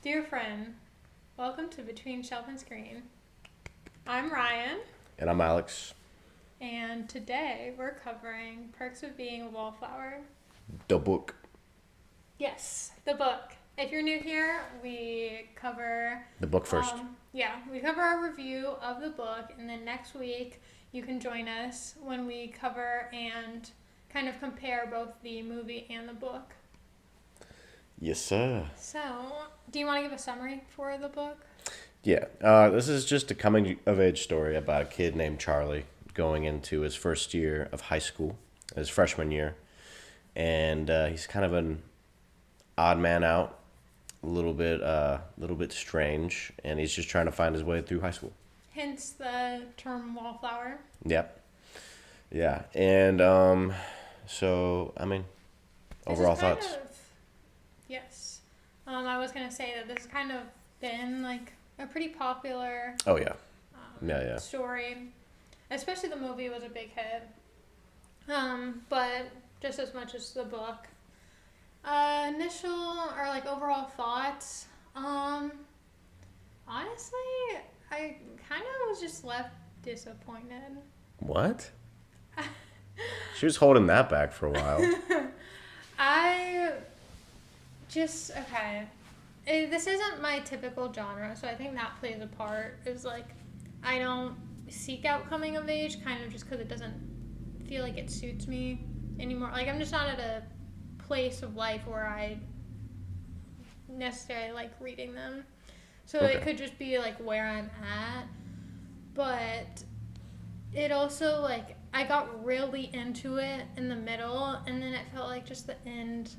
Dear friend, welcome to Between Shelf and Screen. I'm Ryan, And I'm Alex. and today we're covering Perks of Being a Wallflower. The book. Yes, the book. If you're new here, we cover The book first. we cover our review of the book, and then next week you can join us when we cover and kind of compare both the movie and the book. Yes, sir. So, do you want to give a summary for the book? Yeah. This is just a coming of age story about a kid named Charlie going into his first year of high school, his freshman year. And he's kind of an odd man out, a little bit strange, and he's just trying to find his way through high school. Hence the term wallflower. Yep. Yeah. And so, I mean, This overall is kind thoughts. of, yes. I was going to say that this has kind of been like a pretty popular Oh, yeah. Yeah. story. Especially the movie was a big hit. But just as much as the book. Initial or like overall thoughts. Honestly, I kind of was just left disappointed. What? She was holding that back for a while. I just okay. This isn't my typical genre, so I think that plays a part. Is like I don't seek out coming of age, kind of just because it doesn't feel like it suits me anymore. Like I'm just not at a place of life where I necessarily like reading them. So Okay. it could just be like where I'm at, but it also like I got really into it in the middle, and then it felt like just the end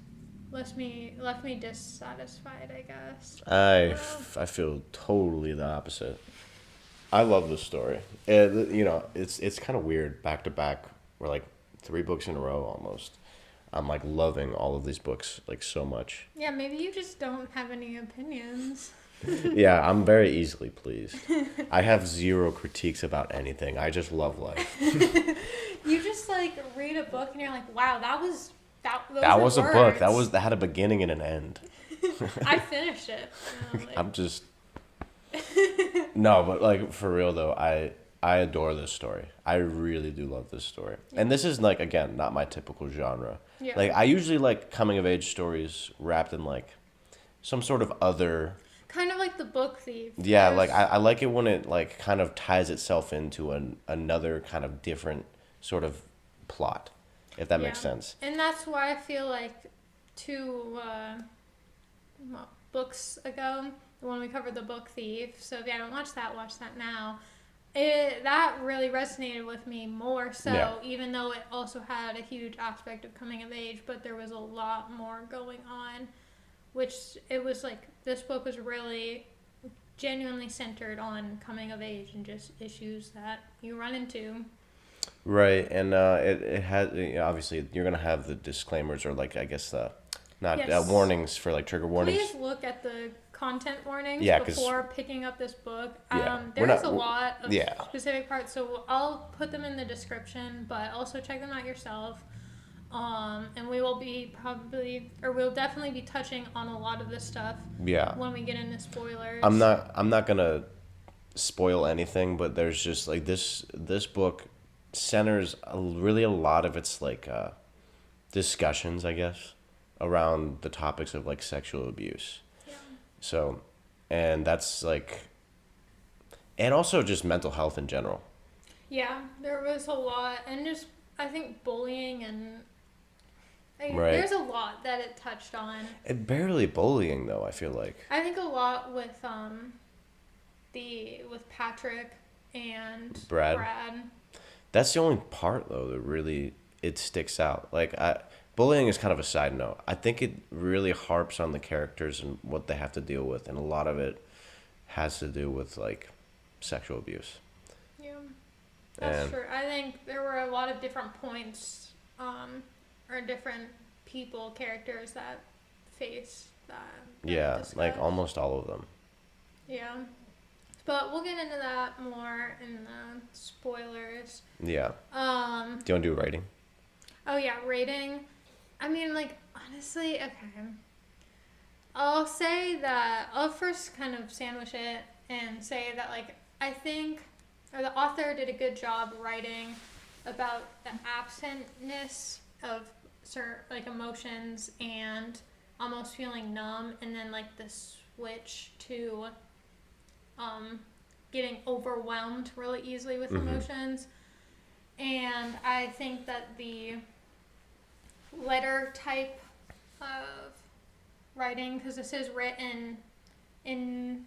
left me dissatisfied, I guess. I feel totally the opposite. I love this story. It's kind of weird back to back. We're like 3 books in a row almost. I'm like loving all of these books like so much. Yeah, maybe you just don't have any opinions. Yeah, I'm very easily pleased. I have zero critiques about anything. I just love life. You just like read a book and you're like, wow, those That were was a book. words. That had a beginning and an end. I finished it. I'm just no, but like for real though, I adore this story. I really do love this story. And this is like again not my typical genre. Yeah. Like I usually like coming of age stories wrapped in like some sort of other. Kind of like the book thief. Yeah, like I like it when it like kind of ties itself into another kind of different sort of plot, if that makes sense. And that's why I feel like books ago, when we covered the book thief. So if you haven't watched that, watch that now. That really resonated with me more so, Yeah. even though it also had a huge aspect of coming of age, but there was a lot more going on, which it was like this book was really genuinely centered on coming of age and just issues that you run into. Right, and it has obviously you're gonna have the disclaimers or like I guess not Yes. warnings for like trigger warnings. Please look at the content warnings Yeah, 'cause- before picking up this book. Yeah, we're There's not- a lot of yeah. specific parts, so I'll put them in the description, but also check them out yourself. And we will be we'll definitely be touching on a lot of this stuff Yeah. when we get into spoilers. I'm not gonna spoil anything, but there's just like this book centers really a lot of its like discussions, I guess, around the topics of like sexual abuse. Yeah. So, and that's like, and also just mental health in general. Yeah, there was a lot, and just I think bullying and Right. there's a lot that it touched on. And barely bullying though, I feel like. I think a lot with with Patrick and Brad. Brad. That's the only part though that really it sticks out. Bullying is kind of a side note. I think it really harps on the characters and what they have to deal with, and a lot of it has to do with like sexual abuse. Yeah, that's And true. I think there were a lot of different points, or different characters that face that yeah, discussed. like almost all of them. Yeah. But we'll get into that more in the spoilers. Yeah. Do you want to do a rating? Oh yeah, rating. I mean, like honestly, okay. I'll say that I'll first kind of sandwich it and say that like I think or the author did a good job writing about the absentness of certain like emotions and almost feeling numb, and then like the switch to um, getting overwhelmed really easily with emotions. And I think that the letter type of writing, because this is written in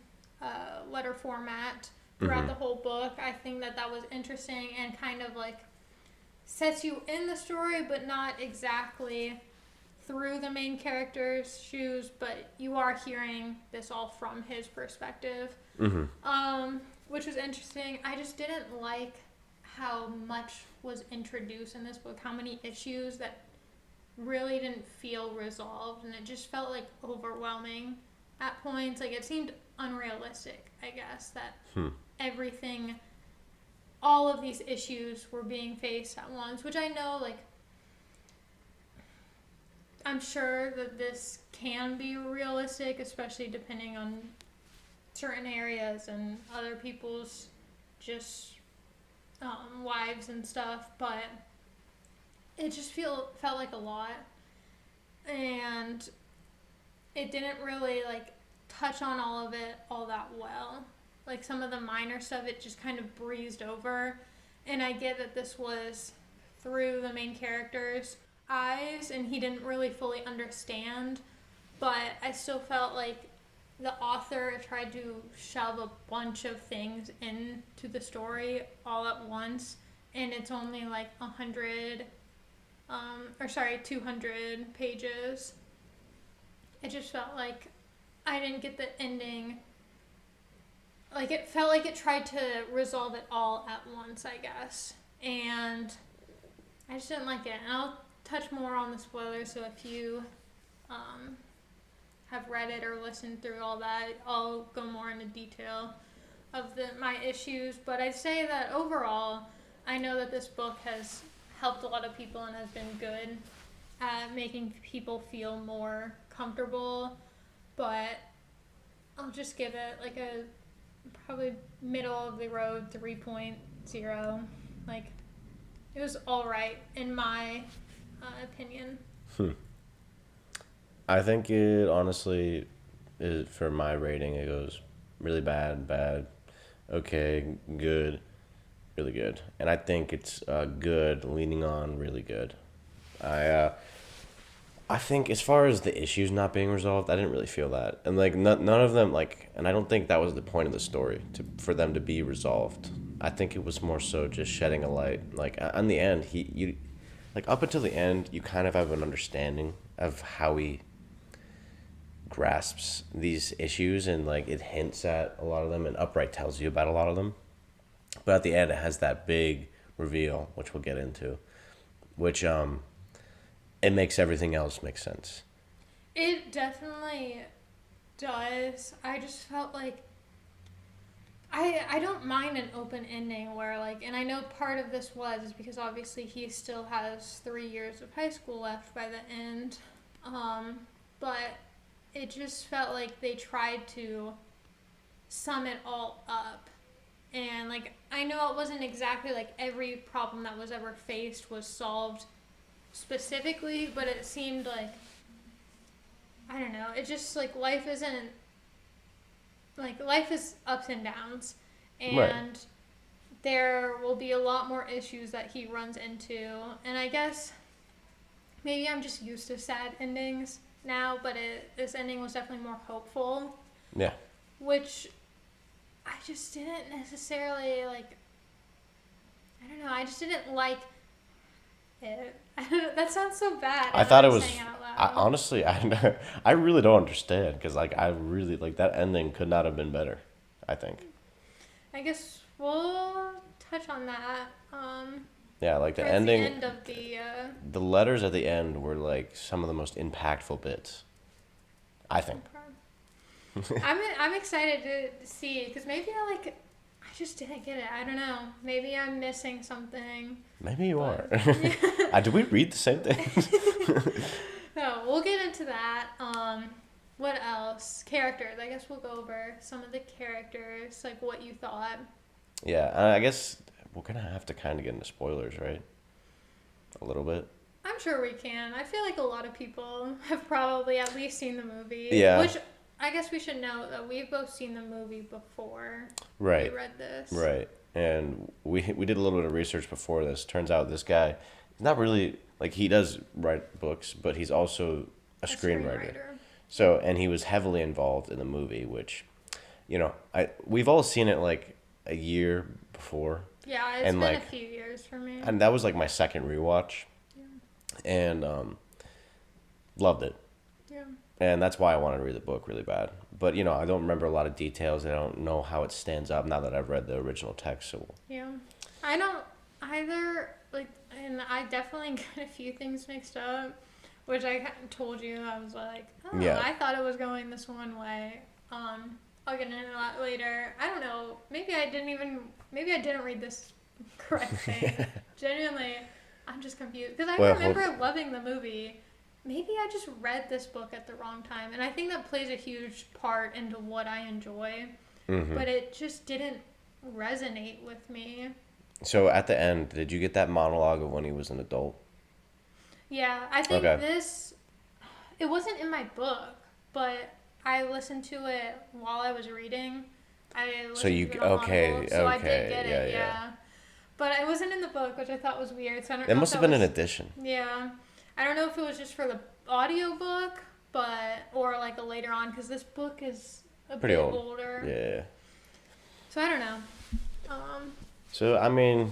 letter format throughout the whole book, I think that that was interesting and kind of like sets you in the story, but not exactly through the main character's shoes, but you are hearing this all from his perspective, which was interesting. I just didn't like how much was introduced in this book, how many issues that really didn't feel resolved, and it just felt like overwhelming at points. Like it seemed unrealistic, I guess, that everything, all of these issues were being faced at once, which I know, like, I'm sure that this can be realistic, especially depending on certain areas and other people's just lives and stuff, but it just felt like a lot, and it didn't really like touch on all of it all that well. Like some of the minor stuff, it just kind of breezed over, and I get that this was through the main character's eyes, and he didn't really fully understand, but I still felt like the author tried to shove a bunch of things into the story all at once, and it's only like 200 pages. It just felt like I didn't get the ending. Like it felt like it tried to resolve it all at once, I guess. And I just didn't like it. And I'll touch more on the spoilers, so if you have read it or listened through all that, I'll go more into detail of my issues. But I'd say that overall, I know that this book has helped a lot of people and has been good at making people feel more comfortable, but I'll just give it like a probably middle of the road 3.0. Like it was all right in my opinion. I think it honestly is, for my rating, it goes really bad, bad, okay, good, really good, and I think it's good, leaning on really good. I think as far as the issues not being resolved, I didn't really feel that, and like none of them like, and I don't think that was the point of the story for them to be resolved. I think it was more so just shedding a light. Like on the end, you like up until the end, you kind of have an understanding of how he grasps these issues, and like it hints at a lot of them, and Upright tells you about a lot of them. But at the end, it has that big reveal, which we'll get into, which it makes everything else make sense. It definitely does. I just felt like I don't mind an open ending where like, and I know part of this is because obviously he still has 3 years of high school left by the end, but it just felt like they tried to sum it all up. And like I know it wasn't exactly like every problem that was ever faced was solved specifically, but it seemed like, I don't know, it just like life isn't like, life is ups and downs, and Right. there will be a lot more issues that he runs into, and I guess maybe I'm just used to sad endings now, but this ending was definitely more hopeful, Yeah. which I just didn't necessarily like. I don't know, I just didn't like it. That sounds so bad. I If thought it I'm was. saying it out loud. Honestly, I really don't understand, because like I really like that ending could not have been better. I think. I guess we'll touch on that. Yeah, like the Towards ending. the end of the. The letters at the end were like some of the most impactful bits, I think. I'm excited to see, because maybe I just didn't get it. I don't know. Maybe I'm missing something. Maybe you are. But Did we read the same thing? no, we'll get into that. What else? Characters. I guess we'll go over some of the characters, like what you thought. Yeah, I guess we're gonna have to kind of get into spoilers, right? A little bit. I'm sure we can. I feel like a lot of people have probably at least seen the movie. Yeah. Which I guess we should note that we've both seen the movie before Right. we read this. Right. And we did a little bit of research before this. Turns out this guy, not really like he does write books, but he's also a screenwriter. So, and he was heavily involved in the movie, which, we've all seen it like a year before. Yeah, it's been a few years for me. And that was like my second rewatch. Yeah. And loved it. Yeah. And that's why I wanted to read the book really bad. But, I don't remember a lot of details. I don't know how it stands up now that I've read the original text. So. Yeah. I don't either, and I definitely get a few things mixed up, which I told you. I was like, I thought it was going this one way. I'll get into that later. I don't know. Maybe I didn't read this correct thing. Genuinely, I'm just confused. Because I remember loving the movie. Maybe I just read this book at the wrong time. And I think that plays a huge part into what I enjoy. Mm-hmm. But it just didn't resonate with me. So at the end, did you get that monologue of when he was an adult? Yeah, I think it wasn't in my book, but I listened to it while I was reading. I did get it, yeah. But it wasn't in the book, which I thought was weird. So I don't know. It must have been an addition. Yeah. I don't know if it was just for the audiobook, or like a later on, because this book is a bit older. Yeah. So I don't know. So, I mean,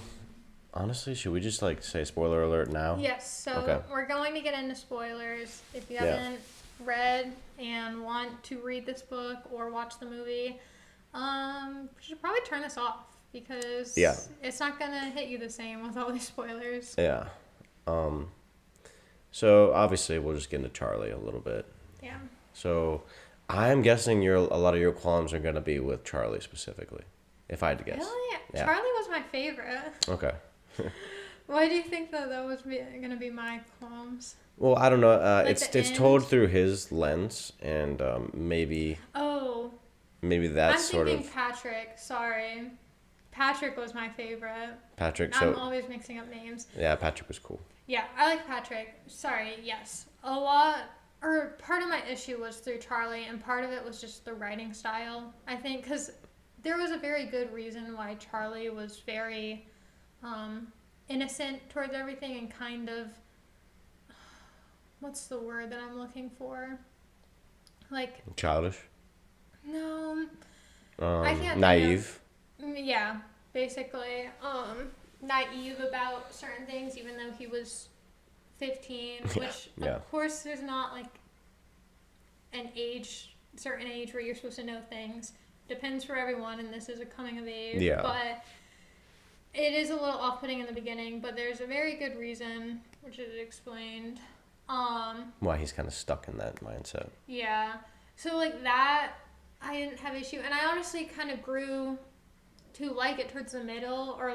honestly, should we just say spoiler alert now? Yes. So we're going to get into spoilers. If you haven't read and want to read this book or watch the movie, you should probably turn this off because it's not going to hit you the same with all these spoilers. Yeah. So obviously we'll just get into Charlie a little bit. Yeah. So I'm guessing a lot of your qualms are going to be with Charlie specifically, if I had to guess. Really? Yeah. Charlie was my favorite. Okay. Why do you think that was going to be my qualms? Well, I don't know. It's told through his lens, and maybe. Oh. Maybe that's I'm thinking Patrick. Sorry. Patrick was my favorite. Patrick. I'm always mixing up names. Yeah, Patrick was cool. Yeah, I like Patrick. Sorry, yes. Part of my issue was through Charlie, and part of it was just the writing style, I think, because there was a very good reason why Charlie was very innocent towards everything and kind of, what's the word that I'm looking for? Childish? No. I can't naive? Yeah, basically. Naive about certain things, even though he was 15, which of course there's not an certain age where you're supposed to know things. Depends for everyone, and this is a coming of age. Yeah. But it is a little off-putting in the beginning, but there's a very good reason, which is explained. Why he's kind of stuck in that mindset. Yeah. So that, I didn't have issue, and I honestly kind of grew to like it towards the middle, or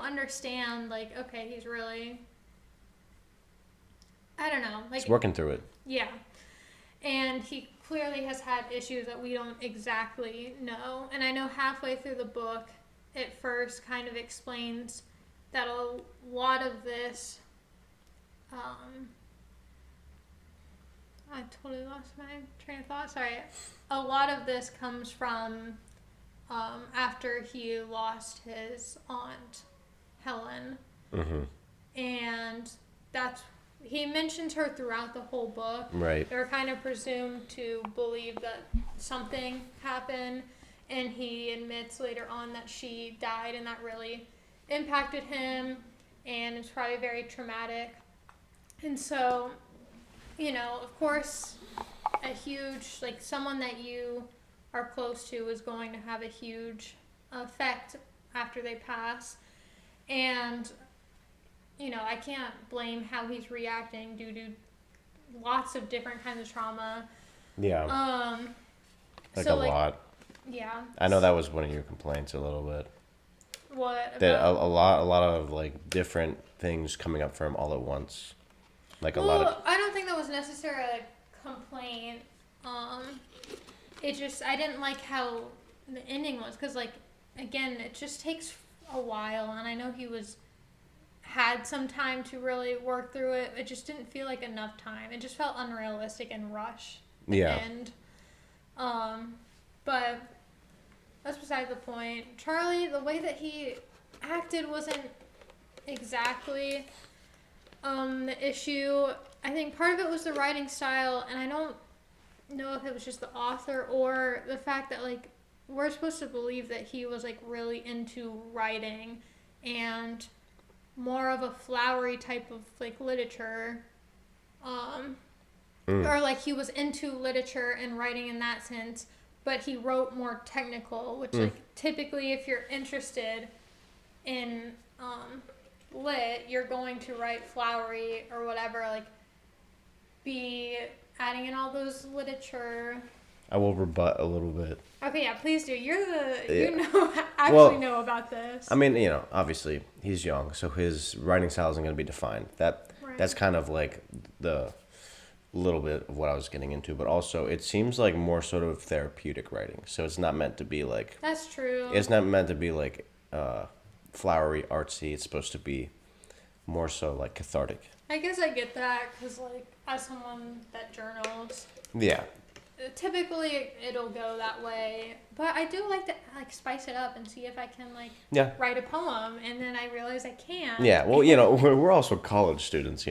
understand, okay, he's really, I don't know. He's working through it. Yeah. And he clearly has had issues that we don't exactly know. And I know halfway through the book, it first kind of explains that a lot of this, I totally lost my train of thought. Sorry. A lot of this comes from after he lost his aunt, Helen. Mm-hmm. And he mentions her throughout the whole book. Right. They're kind of presumed to believe that something happened, and he admits later on that she died, and that really impacted him, and it's probably very traumatic. And so, of course, a huge, someone that you are close to is going to have a huge effect after they pass. And, I can't blame how he's reacting due to lots of different kinds of trauma. Yeah. A lot. Yeah. I know that was one of your complaints a little bit. What? That a lot of different things coming up for him all at once. I don't think that was necessarily a complaint. I didn't like how the ending was, because, like, again, it just takes a while, and I know he had some time to really work through it. It just didn't feel like enough time. It just felt unrealistic and rushed. Yeah. And, but that's beside the point. Charlie, the way that he acted wasn't exactly the issue. I think part of it was the writing style, and I don't know if it was just the author or the fact that, like, we're supposed to believe that he was, like, really into writing and more of a flowery type of, like, literature, or, like, he was into literature and writing in that sense, but he wrote more technical, which, like, typically if you're interested in lit, you're going to write flowery or whatever, like, be adding in all those literature. I will rebut a little bit. Okay, yeah, please do. You're Yeah. you know about this. I mean, obviously he's young, so his writing style isn't going to be defined. That's kind of like the little bit of what I was getting into, but also it seems like more sort of therapeutic writing. So it's not meant to be like. That's true. It's not meant to be like flowery, artsy. It's supposed to be more so like cathartic. I guess I get that because, like, as someone that journals, Yeah. typically it'll go that way. But I do like to, like, spice it up and see if I can, like, Yeah. write a poem, and then I realize I can't. Yeah. Well, we're also college students,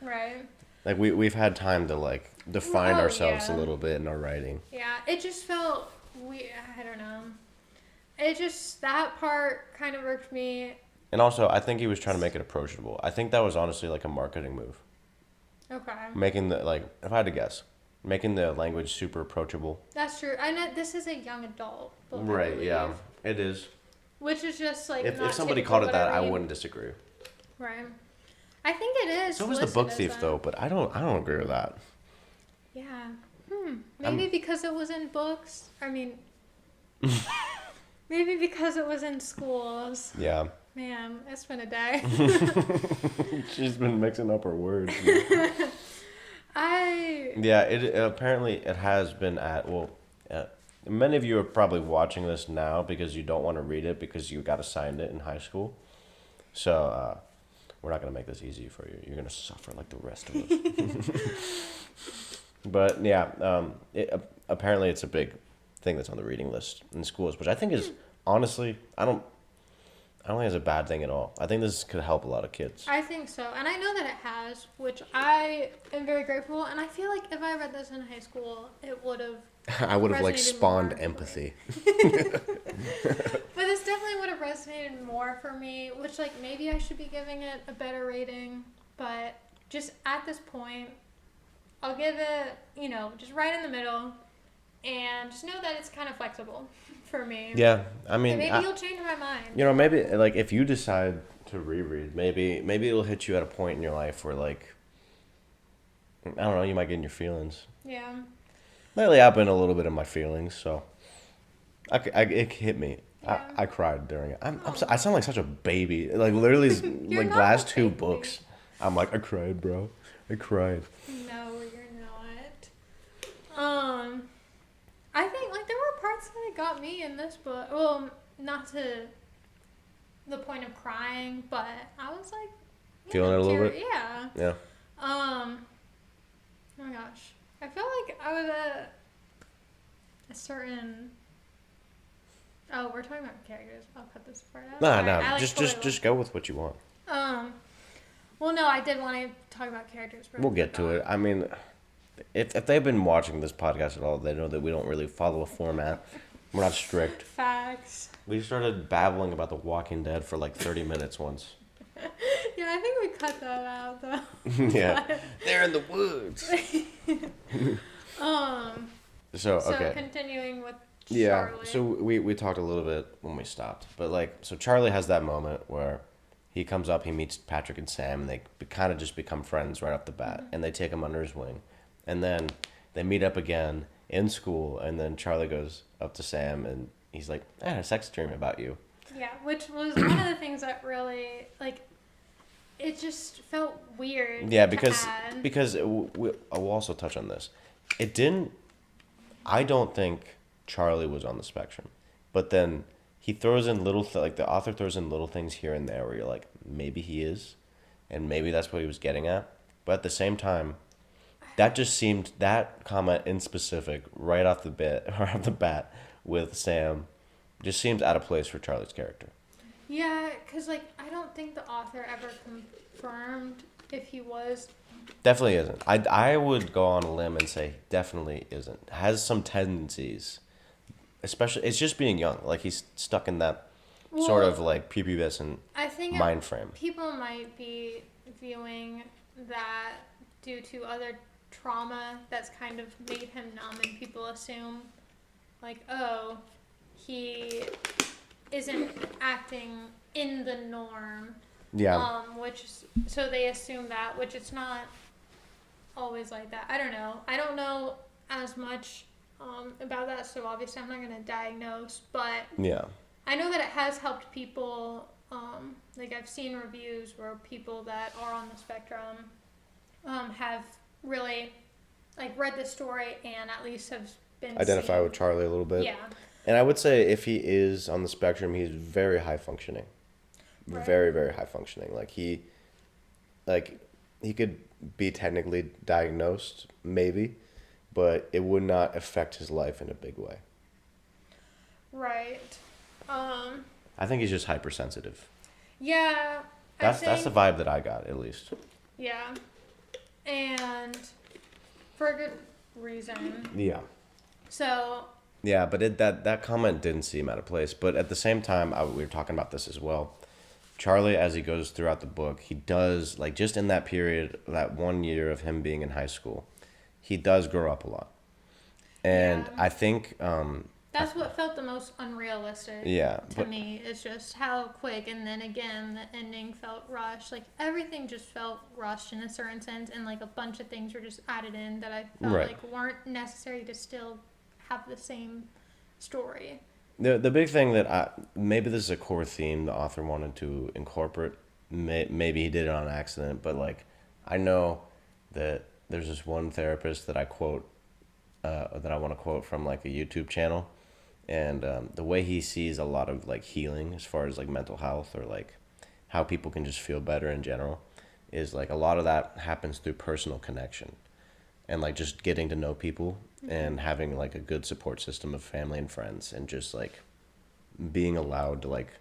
Right. Like we've had time to like define ourselves yeah. a little bit in our writing. Yeah, it just felt weird. I don't know. It just, that part kind of irked me. And also, I think he was trying to make it approachable. I think that was honestly like a marketing move. Okay. Making if I had to guess, making the language super approachable. That's true. I know this is a young adult book. I Right, believe, yeah. It is. Which is just, like, If not somebody typical, called it that, but I mean- wouldn't disagree. Right. I think it is. So was the listed Book as Thief that. though, but I don't agree with that. Yeah. Maybe because it was in books. I mean, maybe because it was in schools. Yeah. Man, it's been a day. She's been mixing up her words. I Yeah, it apparently it has been many of you are probably watching this now because you don't want to read it because you got assigned it in high school. So we're not going to make this easy for you. You're going to suffer like the rest of us. But yeah, apparently it's a big thing that's on the reading list in schools, which I think is honestly, I don't think it's a bad thing at all. I think this could help a lot of kids. I think so, and I know that it has, which I am very grateful. And I feel like if I read this in high school, it would have. I would have like resonated spawned more. empathy. But this definitely would have resonated more for me, which, like, maybe I should be giving it a better rating. But just at this point, I'll give it, just right in the middle, and just know that it's kind of flexible for me. Yeah, I mean, And maybe you'll change my mind. maybe like if you decide to reread, maybe it'll hit you at a point in your life where like, I don't know, you might get in your feelings. Yeah. Lately, I've been a little bit in my feelings, so it hit me. Yeah. I cried during it. I sound like such a baby. Like literally, You're like not last a two baby. books, I'm like, I cried, bro. I cried. No, you're not. I think, like, there were parts that got me in this book. Well, not to the point of crying, but I was like, Feeling it a little bit? Yeah. Yeah. Oh my gosh, I feel like I was at a certain. Oh, we're talking about characters. I'll cut this part out. No, Sorry, I, like, just go with what you want. Well, no, I did want to talk about characters. But We'll get to it. I mean, if they've been watching this podcast at all, they know that we don't really follow a format. We're not strict. Facts. We started babbling about The Walking Dead for like 30 minutes once. Yeah, I think we cut that out though. Yeah, they're in the woods. So okay. Continuing with Yeah, Charlie. so we talked a little bit when we stopped, but like, so Charlie has that moment where he comes up, he meets Patrick and Sam, and they kind of just become friends right off the bat, and they take him under his wing, and then they meet up again in school, and then Charlie goes up to Sam, and he's like, I had a sex dream about you. Yeah, which was one of the things that really, like, it just felt weird. Yeah, to because add. we'll also touch on this. It didn't I don't think Charlie was on the spectrum, but then he throws in like the author throws in little things here and there where you're like, maybe he is, and maybe that's what he was getting at. But at the same time, that comment in specific, right off the bat, with Sam, just seems out of place for Charlie's character. Yeah, because, like, I don't think the author ever confirmed if he was. Definitely isn't. I would go on a limb and say definitely isn't. Has some tendencies, especially it's just being young. Like he's stuck in that sort of like prepubescent I think mind frame. people might be viewing that due to other trauma that's kind of made him numb, and people assume, like, oh, he isn't acting in the norm. Yeah. So they assume that, which it's not always like that. I don't know. I don't know as much about that, so obviously I'm not going to diagnose, but Yeah. I know that it has helped people. Like, I've seen reviews where people that are on the spectrum have really, like, read the story and at least have been Identify seen. with Charlie a little bit. Yeah. And I would say if he is on the spectrum, he's very high functioning. Right. Very, very high functioning. Like he could be technically diagnosed, maybe, but it would not affect his life in a big way. Right. I think he's just hypersensitive. Yeah. That's the vibe that I got, at least. Yeah. And for a good reason. Yeah. So. Yeah, but that comment didn't seem out of place. But at the same time, we were talking about this as well. Charlie, as he goes throughout the book, he does, like, just in that period, that 1 year of him being in high school, he does grow up a lot. And Yeah. I think... that's what felt the most unrealistic to me. It's just how quick, and then again, the ending felt rushed. Like, everything just felt rushed in a certain sense, and, like, a bunch of things were just added in that I felt like weren't necessary to still have the same story. The big thing that maybe this is a core theme the author wanted to incorporate. Maybe he did it on accident, but, like, I know that there's this one therapist that I quote, that I want to quote from, like, a YouTube channel, and the way he sees a lot of, like, healing as far as, like, mental health or, like, how people can just feel better in general is, like, a lot of that happens through personal connection and, like, just getting to know people and having, like, a good support system of family and friends and just, like, being allowed to, like,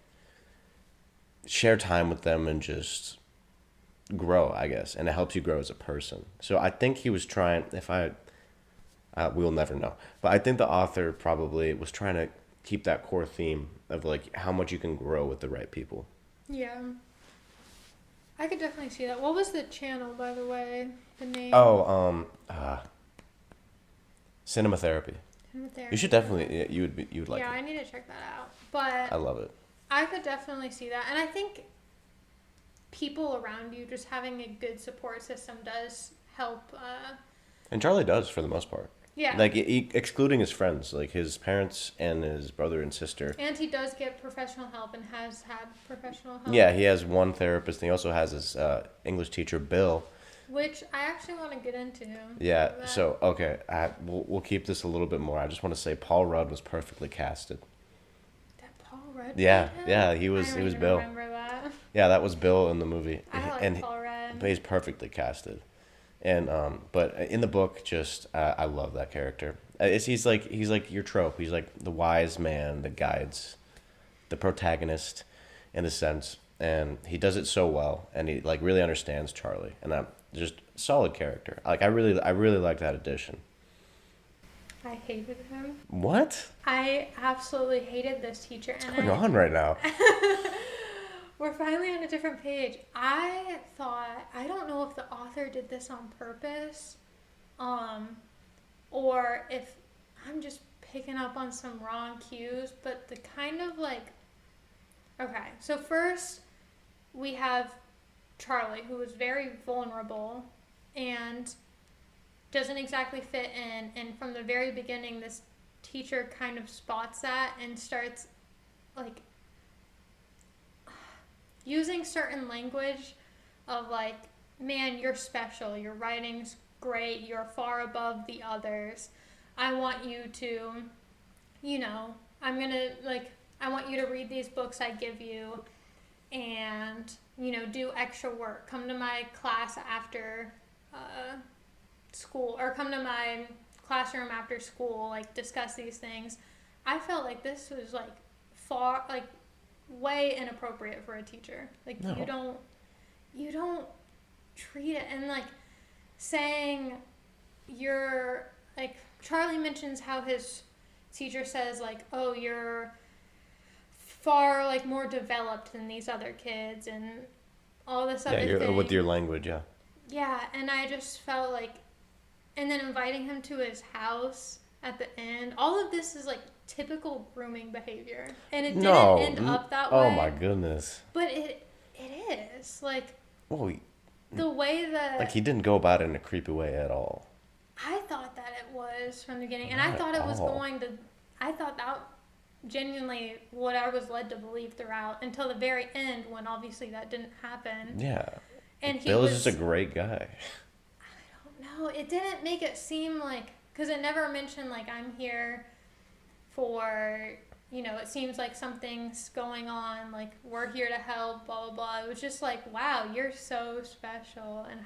share time with them and just grow, I guess. And it helps you grow as a person. So I think he was trying, we'll never know. But I think the author probably was trying to keep that core theme of, like, how much you can grow with the right people. Yeah. I could definitely see that. What was the channel, by the way? The name? Oh, Cinema Therapy. Therapy. You should definitely, you would like it. Yeah, I need to check that out. But I love it. I could definitely see that. And I think people around you, just having a good support system does help. And Charlie does, for the most part. Yeah. Like, excluding his friends, like his parents and his brother and sister. And he does get professional help and has had professional help. Yeah, he has one therapist, and he also has his English teacher, Bill. Which I actually want to get into. Yeah, so, okay, we'll keep this a little bit more. I just want to say Paul Rudd was perfectly casted. That Paul Rudd? Yeah, he was Bill. I remember that. Yeah, that was Bill in the movie. I like Paul Rudd. But he's perfectly casted. And but in the book, just I love that character. He's like your trope. He's like the wise man that guides the protagonist, in a sense, and he does it so well. And he, like, really understands Charlie, and just solid character. Like, I really like that addition. I hated him. What? I absolutely hated this teacher. What's going on right now? We're finally on a different page. I don't know if the author did this on purpose, or if I'm just picking up on some wrong cues, but the kind of, like, okay, so first we have Charlie, who is very vulnerable and doesn't exactly fit in, and from the very beginning this teacher kind of spots that and starts, like, using certain language of, like, man, you're special, your writing's great, you're far above the others, I want you to, you know, I want you to read these books I give you and, you know, do extra work. Come to my class after school, or come to my classroom after school, like, discuss these things. I felt like this was, like, way inappropriate for a teacher. Like, No. you don't treat it, and, like, saying you're, like, Charlie mentions how his teacher says, like, oh, you're far, like, more developed than these other kids and all this other thing. With your language, yeah. Yeah, and I just felt like, and then inviting him to his house at the end, all of this is, like, typical grooming behavior, and it didn't end up that way. Oh my goodness. But it is, like, Well, the way that, like, he didn't go about it in a creepy way at all. I thought that it was from the beginning, and Not I thought at it was all. going to, I thought that genuinely what I was led to believe throughout until the very end, when obviously that didn't happen. Yeah. And he Bill was is just a great guy. No, it didn't make it seem like, because it never mentioned, like, I'm here for, you know, it seems like something's going on, like, we're here to help, blah, blah, blah. It was just like, wow, you're so special. And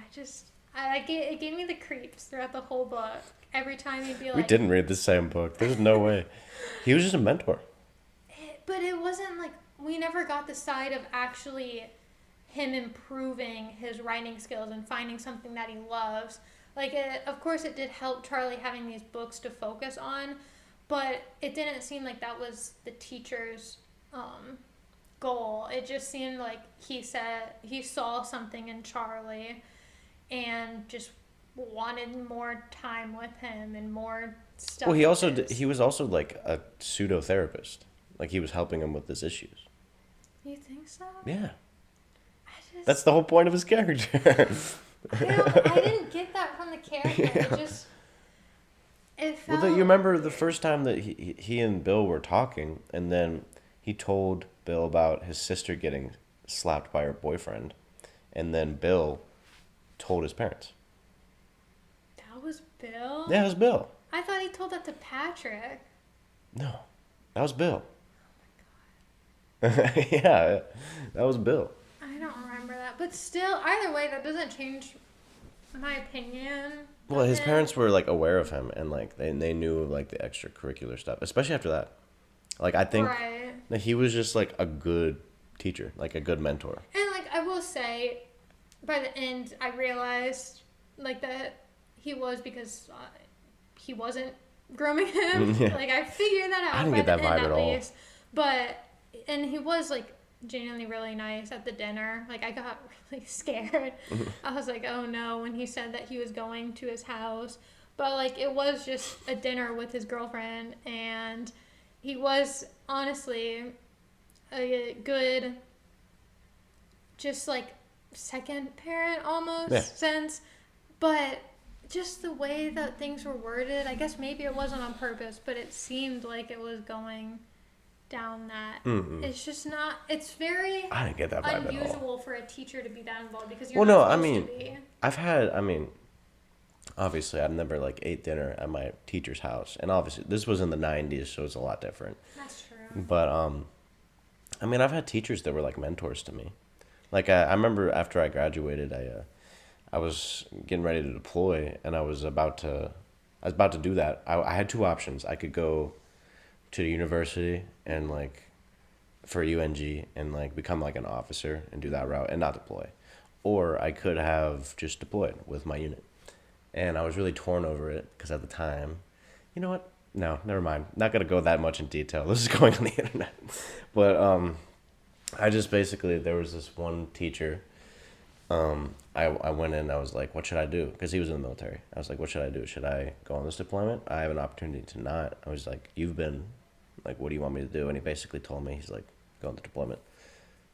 it gave me the creeps throughout the whole book. Every time he'd be like... We didn't read the same book. There's no way. He was just a mentor. But it wasn't like, we never got the side of actually him improving his writing skills and finding something that he loves. Like, of course it did help Charlie having these books to focus on, but it didn't seem like that was the teacher's goal. It just seemed like he saw something in Charlie and just wanted more time with him and more stuff. Well, he was also like a pseudo therapist. Like, he was helping him with his issues. You think so? Yeah. That's the whole point of his character. I didn't get that from the character. Yeah. It felt... Well, you remember the first time that he and Bill were talking, and then he told Bill about his sister getting slapped by her boyfriend, and then Bill told his parents. That was Bill? Yeah, it was Bill. I thought he told that to Patrick. No, that was Bill. Oh my god. Yeah, that was Bill. I don't remember that. But still, either way, that doesn't change my opinion. Well, his parents were, like, aware of him, and, like, they knew, like, the extracurricular stuff, especially after that. Like, I think that he was just, like, a good teacher, like, a good mentor. And, like, I will say, by the end, I realized, like, that he was, because he wasn't grooming him. Yeah. Like, I figured that out. I didn't by get that the end, vibe at all. least. But, and he was, like, genuinely really nice at the dinner. Like, I got really scared. I was like, oh no, when he said that he was going to his house. But, like, it was just a dinner with his girlfriend, and he was honestly a good, just, like, second parent almost sense. But just the way that things were worded, I guess maybe it wasn't on purpose, but it seemed like it was going down that. Mm-hmm. It's just not, it's very I didn't get that vibe at all. unusual for a teacher to be that involved, because you're not supposed to be. Obviously I've never, like, ate dinner at my teacher's house, and obviously this was in the 90s, so it's a lot different. That's true. But I've had teachers that were, like, mentors to me. Like, I remember after I graduated, I was getting ready to deploy, and I was about to do that. I had two options. I could go to the university and, like, for UNG and, like, become, like, an officer and do that route and not deploy, or I could have just deployed with my unit. And I was really torn over it, because at the time, you know what, no, never mind, not gonna go that much in detail, this is going on the internet. But I just basically, there was this one teacher, I went in, I was like, what should I do? Because he was in the military. I was like, what should I do? Should I go on this deployment? I have an opportunity to not. I was like, you've been, like, what do you want me to do? And he basically told me, he's like, go on the deployment.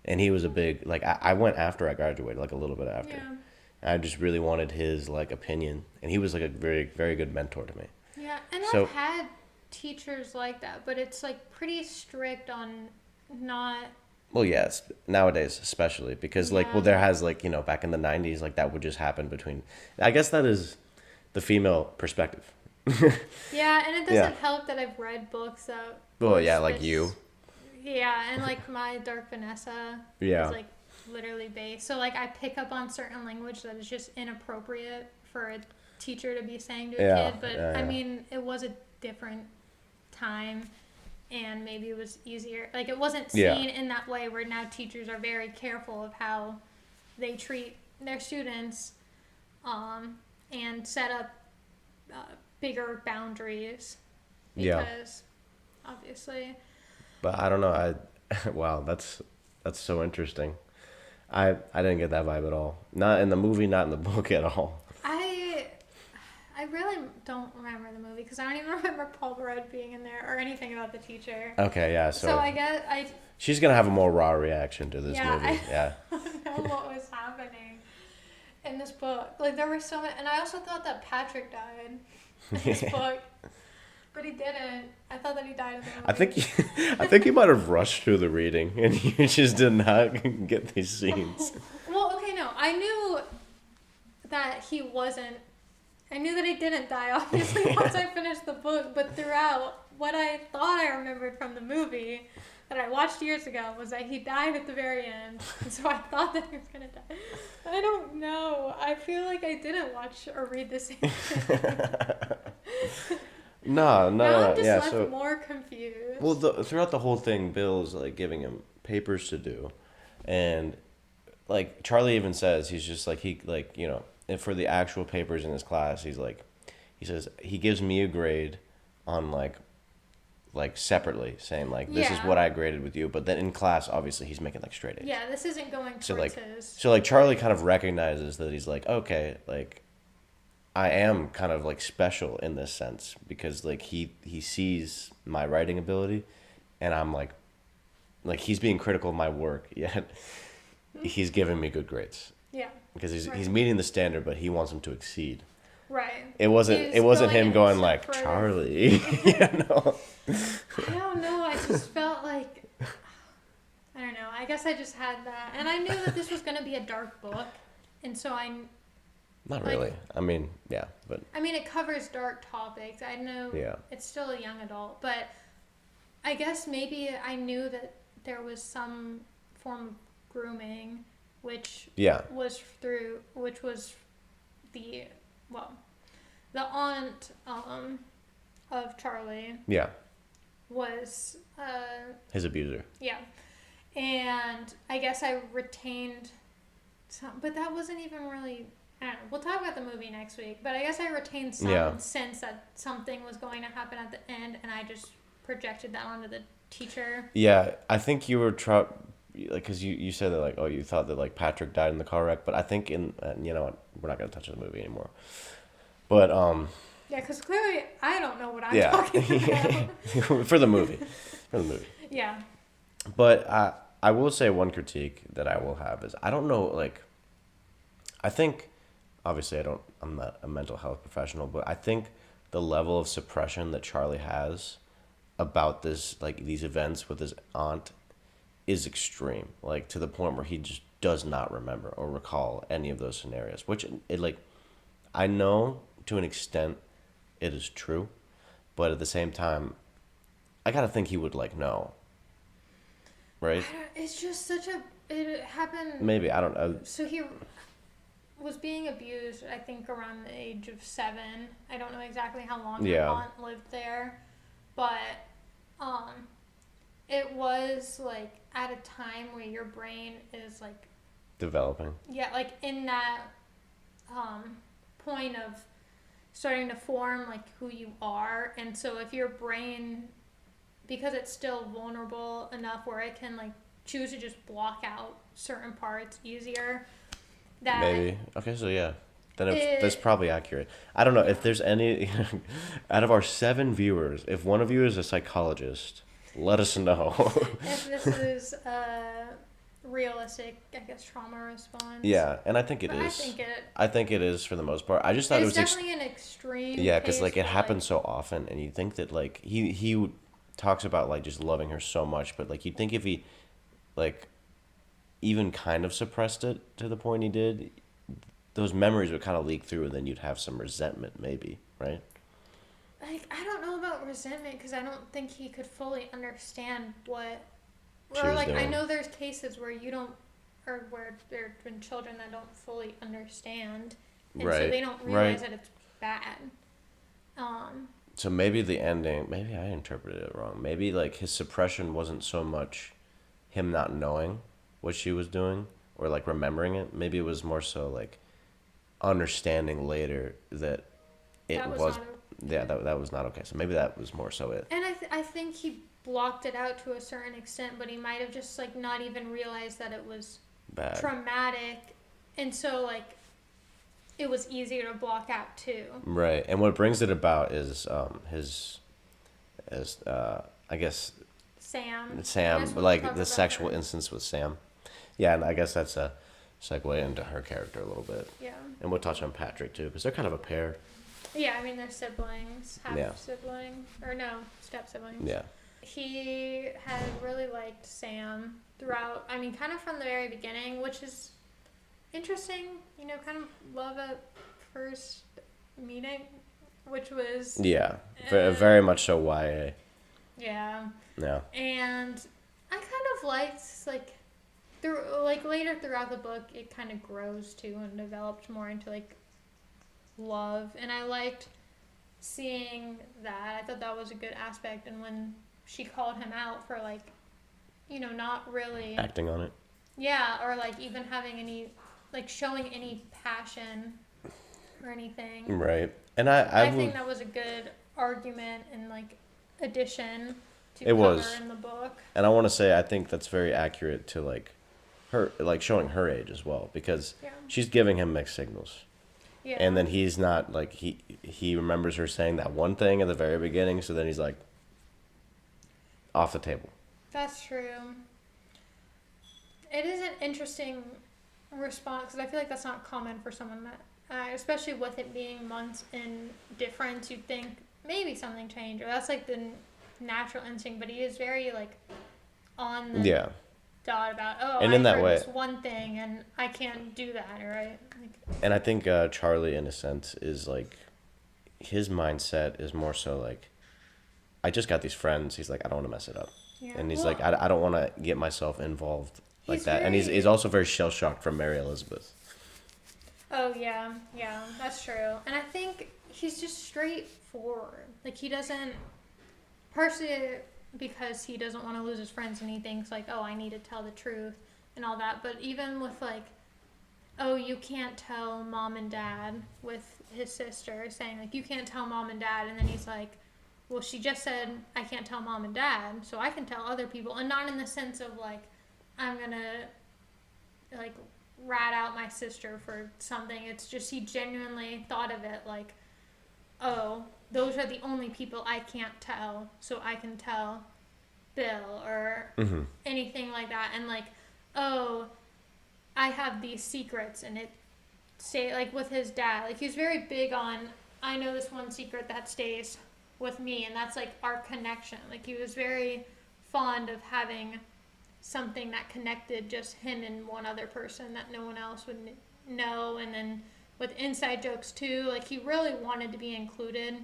And he was a big, like, I went after I graduated, like, a little bit after. Yeah. I just really wanted his, like, opinion. And he was, like, a very, very good mentor to me. Yeah, and So, I've had teachers like that, but it's, like, pretty strict on not... well, yes, nowadays especially, because, like, well, there has, like, you know, back in the 90s, like, that would just happen between, I guess that is the female perspective. Yeah, and it Yeah. doesn't help that I've read books that Well, was yeah, like you. this. Yeah, and like my Dark Vanessa is Yeah. like literally based. So like I pick up on certain language that is just inappropriate for a teacher to be saying to a Yeah. kid. But Yeah. I Yeah. mean, it was a different time, and maybe it was easier. Like it wasn't Yeah. seen in that way where now teachers are very careful of how they treat their students, um, and set up uh, bigger boundaries Yeah. because obviously. But I don't know. Wow, that's so interesting. I didn't get that vibe at all. Not in the movie, not in the book at all. I I really don't remember the movie because I don't even remember Paul Rudd being in there or anything about the teacher. Okay, yeah. So So I guess she's gonna have a more raw reaction to this yeah, movie. Yeah. I don't know what was happening in this book. Like there were so many, and I also thought that Patrick died in this book, but he didn't. I thought that he died in the movie. I think you might have rushed through the reading and you just did not get these scenes. Well, okay, no, I knew that he wasn't. I knew that he didn't die, obviously, once I finished the book, but throughout, what I thought I remembered from the movie that I watched years ago was that he died at the very end, and so I thought that he was going to die. I don't know. I feel like I didn't watch or read the same thing. No, Now I'm just yeah. left So more confused. well, throughout the whole thing, Bill's like giving him papers to do, and like Charlie even says he's just like he like and for the actual papers in his class he's like he says he gives me a grade on like separately saying like this is Yeah. what I graded with you, but then in class obviously he's making like straight A's. Yeah, this isn't going towards So like his. so like Charlie kind of recognizes that he's like okay like I am kind of like special in this sense because like he sees my writing ability and I'm like he's being critical of my work yet he's giving me good grades Yeah. because he's Right. he's meeting the standard but he wants him to exceed. Right. It wasn't He's him a going step like further. Charlie. No. I don't know. I just felt like I don't know. I guess I just had that, and I knew that this was going to be a dark book, and so Not Like- really. I mean, yeah, but I mean, it covers dark topics. I know Yeah. it's still a young adult, but I guess maybe I knew that there was some form of grooming, which yeah, which was the well, the aunt of Charlie yeah, was his abuser. yeah. And I guess I retained some, but that wasn't even really. I don't know. We'll talk about the movie next week, but I guess I retained some Yeah. sense that something was going to happen at the end, and I just projected that onto the teacher. Yeah, I think you were because you said that like you thought that like Patrick died in the car wreck, but I think you know what, we're not gonna touch the movie anymore. But Yeah, because clearly I don't know what I'm yeah, talking about. for the movie, Yeah. But I will say one critique that I will have is I don't know like I think obviously I'm not a mental health professional, but I think the level of suppression that Charlie has about this like these events with his aunt is extreme, like to the point where he just does not remember or recall any of those scenarios, which it like I know to an extent it is true, but at the same time I gotta think he would like know, right? It's just such a. It happened. Maybe I don't know. So he was being abused, I think, around the age of 7. I don't know exactly how long Yeah. her aunt lived there, but it was like at a time where your brain is like Developing. yeah, like in that point of starting to form like who you are, and so if your brain, because it's still vulnerable enough where it can like choose to just block out certain parts easier. That Maybe. Okay, so yeah. Then It- that's probably accurate. I don't know if there's any out of our 7 viewers, if one of you is a psychologist, let us know. if this is a realistic, I guess, trauma response. Yeah, and I think it But is. I I think it is for the most part. I just thought it it's was definitely an extreme. yeah, because case, like it but, happens so often, and you think that like he talks about like just loving her so much, but like you'd think if he like even kind of suppressed it to the point he did, those memories would kind of leak through, and then you'd have some resentment, maybe, right? like, I don't know about resentment because I don't think he could fully understand what, She or was like, I doing. know there's cases where you don't, or where there have been children that don't fully understand, and so Right. they don't Right. realize that it's bad. Um, So maybe the ending, maybe I interpreted it wrong. Maybe like his suppression wasn't so much him not knowing what she was doing or like remembering it. Maybe it was more so like understanding later that it that was was, not yeah, okay. that was not okay. So maybe that was more so it. And I think he blocked it out to a certain extent, but he might have just like not even realized that it was Bad. traumatic, and so like it was easier to block out too. Right. And what brings it about is his, as I guess I guess Sam, we'll like talk the about sexual her. instance with Sam. Yeah, and I guess that's a segue into her character a little bit. Yeah. And we'll touch on Patrick too, because they're kind of a pair. Yeah, I mean they're siblings, half Yeah. sibling, or no, step siblings. Yeah. He had really liked Sam throughout. I mean, kind of from the very beginning, which is interesting. You know, kind of love at first meeting, which was Yeah. Very much so YA. yeah. Yeah. And I kind of liked like through like later throughout the book, it kind of grows too and develops more into like love, and I liked seeing that. I thought that was a good aspect, and when she called him out for like, you know, not really, Acting on it. yeah, or like even having any, like showing any passion or anything. Right. And I I would. think that was a good argument and like addition to It cover was. in the book. And I want to say I think that's very accurate to like her, like showing her age as well, because Yeah. she's giving him mixed signals. Yeah. And then he's not like he remembers her saying that one thing at the very beginning, so then he's like off the table. That's true. It is an interesting response because I feel like that's not common for someone that, especially with it being months in difference, you'd think maybe something changed, or that's like the natural instinct. But he is very like on the Yeah. dot about, oh, And I in that heard way, this one thing and I can't do that, right? Like, and I think Charlie, in a sense, is like his mindset is more so like I just got these friends. He's like I don't want to mess it up, yeah. and he's Well, like I don't want to get myself involved like he's that. And he's very. also very shell shocked from Mary Elizabeth. Oh yeah, yeah, that's true. And I think he's just straightforward. Like he doesn't, partially because he doesn't want to lose his friends, and he thinks like, oh, I need to tell the truth and all that. But even with like, oh, you can't tell mom and dad, with his sister saying like, you can't tell mom and dad, and then he's like, well, she just said I can't tell mom and dad, so I can tell other people, and not in the sense of like, I'm gonna like rat out my sister for something. It's just he genuinely thought of it like, oh, those are the only people I can't tell, so I can tell Bill or anything like that. And like, oh, I have these secrets, and it stay like with his dad. Like he's very big on, I know this one secret that stays with me, and that's like our connection. Like he was very fond of having something that connected just him and one other person that no one else would know. And then with inside jokes too, like he really wanted to be included,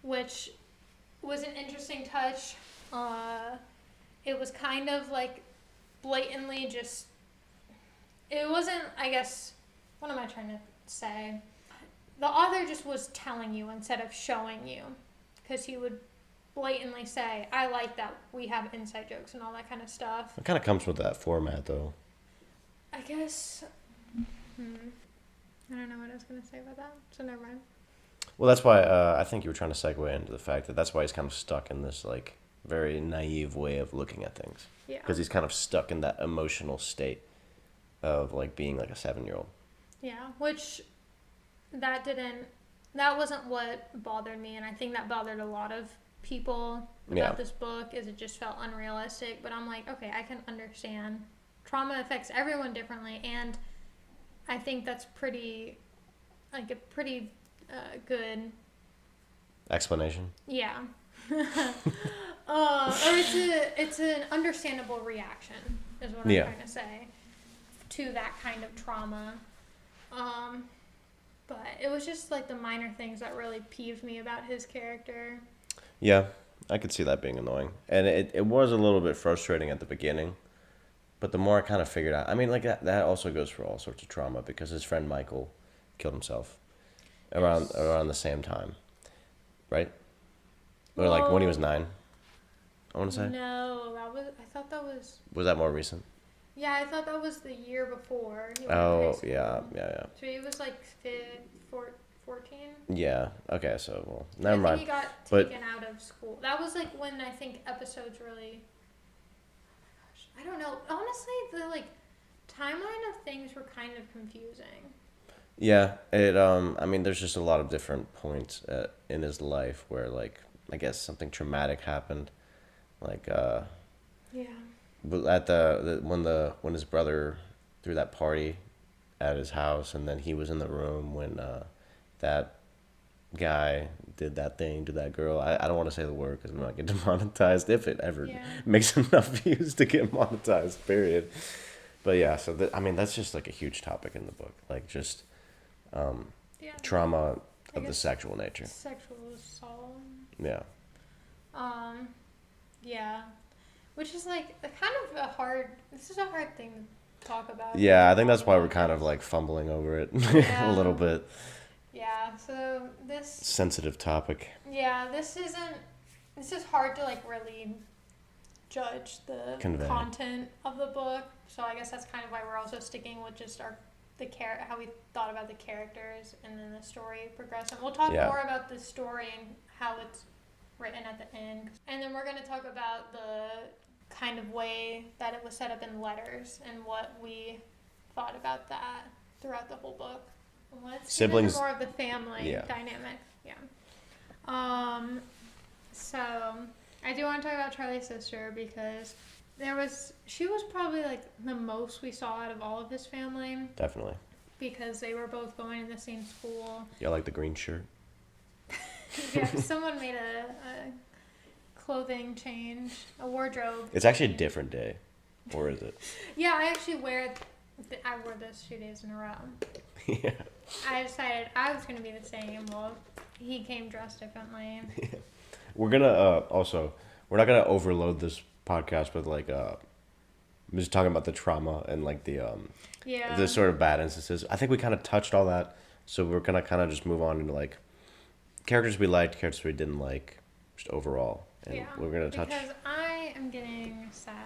which was an interesting touch. It was kind of like blatantly just, it wasn't, I guess, what am I trying to say? The author just was telling you instead of showing you, because he would blatantly say, I like that we have inside jokes and all that kind of stuff. It kind of comes with that format, though. I guess, I don't know what I was going to say about that, so never mind. Well, that's why I think you were trying to segue into the fact that that's why he's kind of stuck in this like very naive way of looking at things. Yeah. Because he's kind of stuck in that emotional state of like being like a 7-year-old. Yeah, which that wasn't what bothered me, and I think that bothered a lot of people about this book, is it just felt unrealistic. But I'm like, okay, I can understand. Trauma affects everyone differently, and I think that's pretty good Explanation. Yeah. Or it's an understandable reaction, is what I'm trying to say, to that kind of trauma. But it was just like the minor things that really peeved me about his character. Yeah, I could see that being annoying. And it was a little bit frustrating at the beginning. But the more I kind of figured out, I mean, like that also goes for all sorts of trauma because his friend Michael killed himself Yes. around the same time, right? Or like when he was 9, I want to say. No, I thought that was. Was that more recent? Yeah, I thought that was the year before he went to high Oh, school. yeah. So he was like 14. Yeah. Okay, so well, I never think mind. he got But taken out of school. That was like when I think episodes really. I don't know. Honestly, the like timeline of things were kind of confusing. yeah, I mean there's just a lot of different points in his life where like I guess something traumatic happened. Like Yeah. but at when his brother threw that party at his house and then he was in the room when that guy did that thing to that girl. I don't want to say the word because we might get demonetized if it ever Yeah. makes enough views to get monetized. Period. But yeah, so I mean that's just like a huge topic in the book, like just Yeah. trauma I of the guess sexual nature. Sexual assault. Yeah, Um. Yeah. Which is like a kind of a hard. This is a hard thing to talk about. yeah. I think that's why we're kind of like fumbling over it a Yeah. little bit. Yeah. So this. Sensitive topic. Yeah. This isn't. This is hard to like really judge the Convey. content of the book. So I guess that's kind of why we're also sticking with just how we thought about the characters and then the story progression. We'll talk Yeah. more about the story and how it's written at the end. And then we're going to talk about the kind of way that it was set up in letters and what we thought about that throughout the whole book. And let's Siblings- get into more of the family Yeah. dynamic. Yeah. So I do want to talk about Charlie's sister because she was probably like the most we saw out of all of his family Definitely. because they were both going to the same school. Yeah, like the green shirt. Yeah, someone made a clothing change, a wardrobe. It's actually a different day, or is it? Yeah, I actually I wore this 2 days in a row. Yeah. I decided I was going to be the same. Well, he came dressed differently. We're gonna we're not gonna overload this podcast with like I'm just talking about the trauma and like Yeah. the sort of bad instances. I think we kind of touched all that, so we're gonna kind of just move on into like characters we liked, characters we didn't like, just overall, and Yeah, we're gonna touch. because I am getting sad.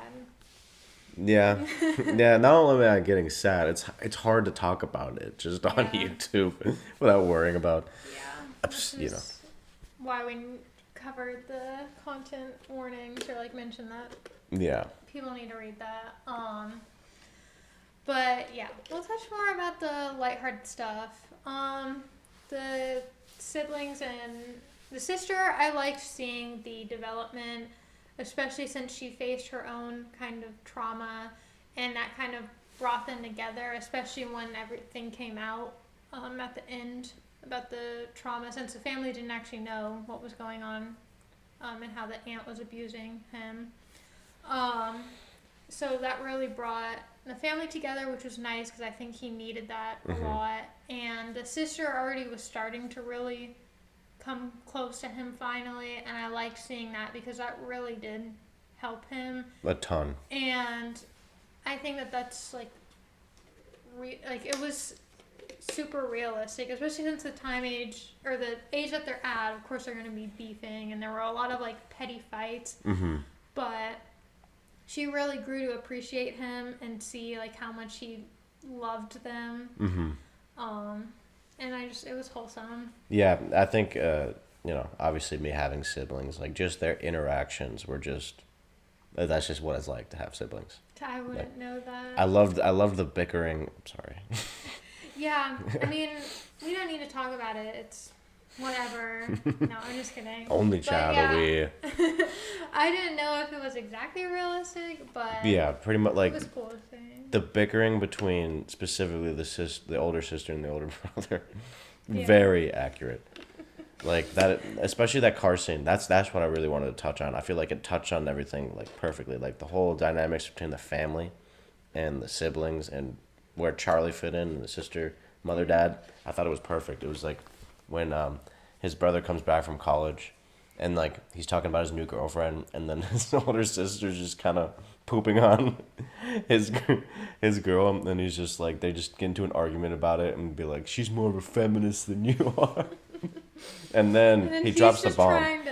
Yeah, yeah. Not only am I getting sad, it's hard to talk about it just on Yeah. YouTube without worrying about. Yeah. This You know. is why we covered the content warnings or like mentioned that. Yeah. People need to read that. But yeah, we'll touch more about the lighthearted stuff. The siblings and the sister, I liked seeing the development, especially since she faced her own kind of trauma, and that kind of brought them together, especially when everything came out at the end about the trauma, since the family didn't actually know what was going on and how the aunt was abusing him. So that really brought the family together, which was nice because I think he needed that a lot. And the sister already was starting to really come close to him finally, and I liked seeing that because that really did help him. A ton. And I think that that's like it was super realistic, especially since the age that they're at. Of course, they're going to be beefing, and there were a lot of like petty fights. Mm-hmm. But she really grew to appreciate him and see like how much he loved them. Mm-hmm. And it was wholesome. Yeah, I think obviously me having siblings, like just their interactions were just that's just what it's like to have siblings. I wouldn't know that. I loved the bickering. Sorry. Yeah, I mean, we don't need to talk about it. It's whatever. No, I'm just kidding. Only But child yeah, over here. I didn't know if it was exactly realistic, but Yeah, pretty much like it was cool to see. the bickering between specifically the older sister and the older brother. Yeah. Very accurate. Like that, especially that car scene. That's what I really wanted to touch on. I feel like it touched on everything like perfectly. Like the whole dynamics between the family and the siblings and where Charlie fit in and the sister. mother dad. I thought it was perfect. It was like when his brother comes back from college, and like he's talking about his new girlfriend, and then his older sister's just kind of pooping on his his girl, and he's just like they just get into an argument about it and be like, she's more of a feminist than you are, and then he drops the bomb.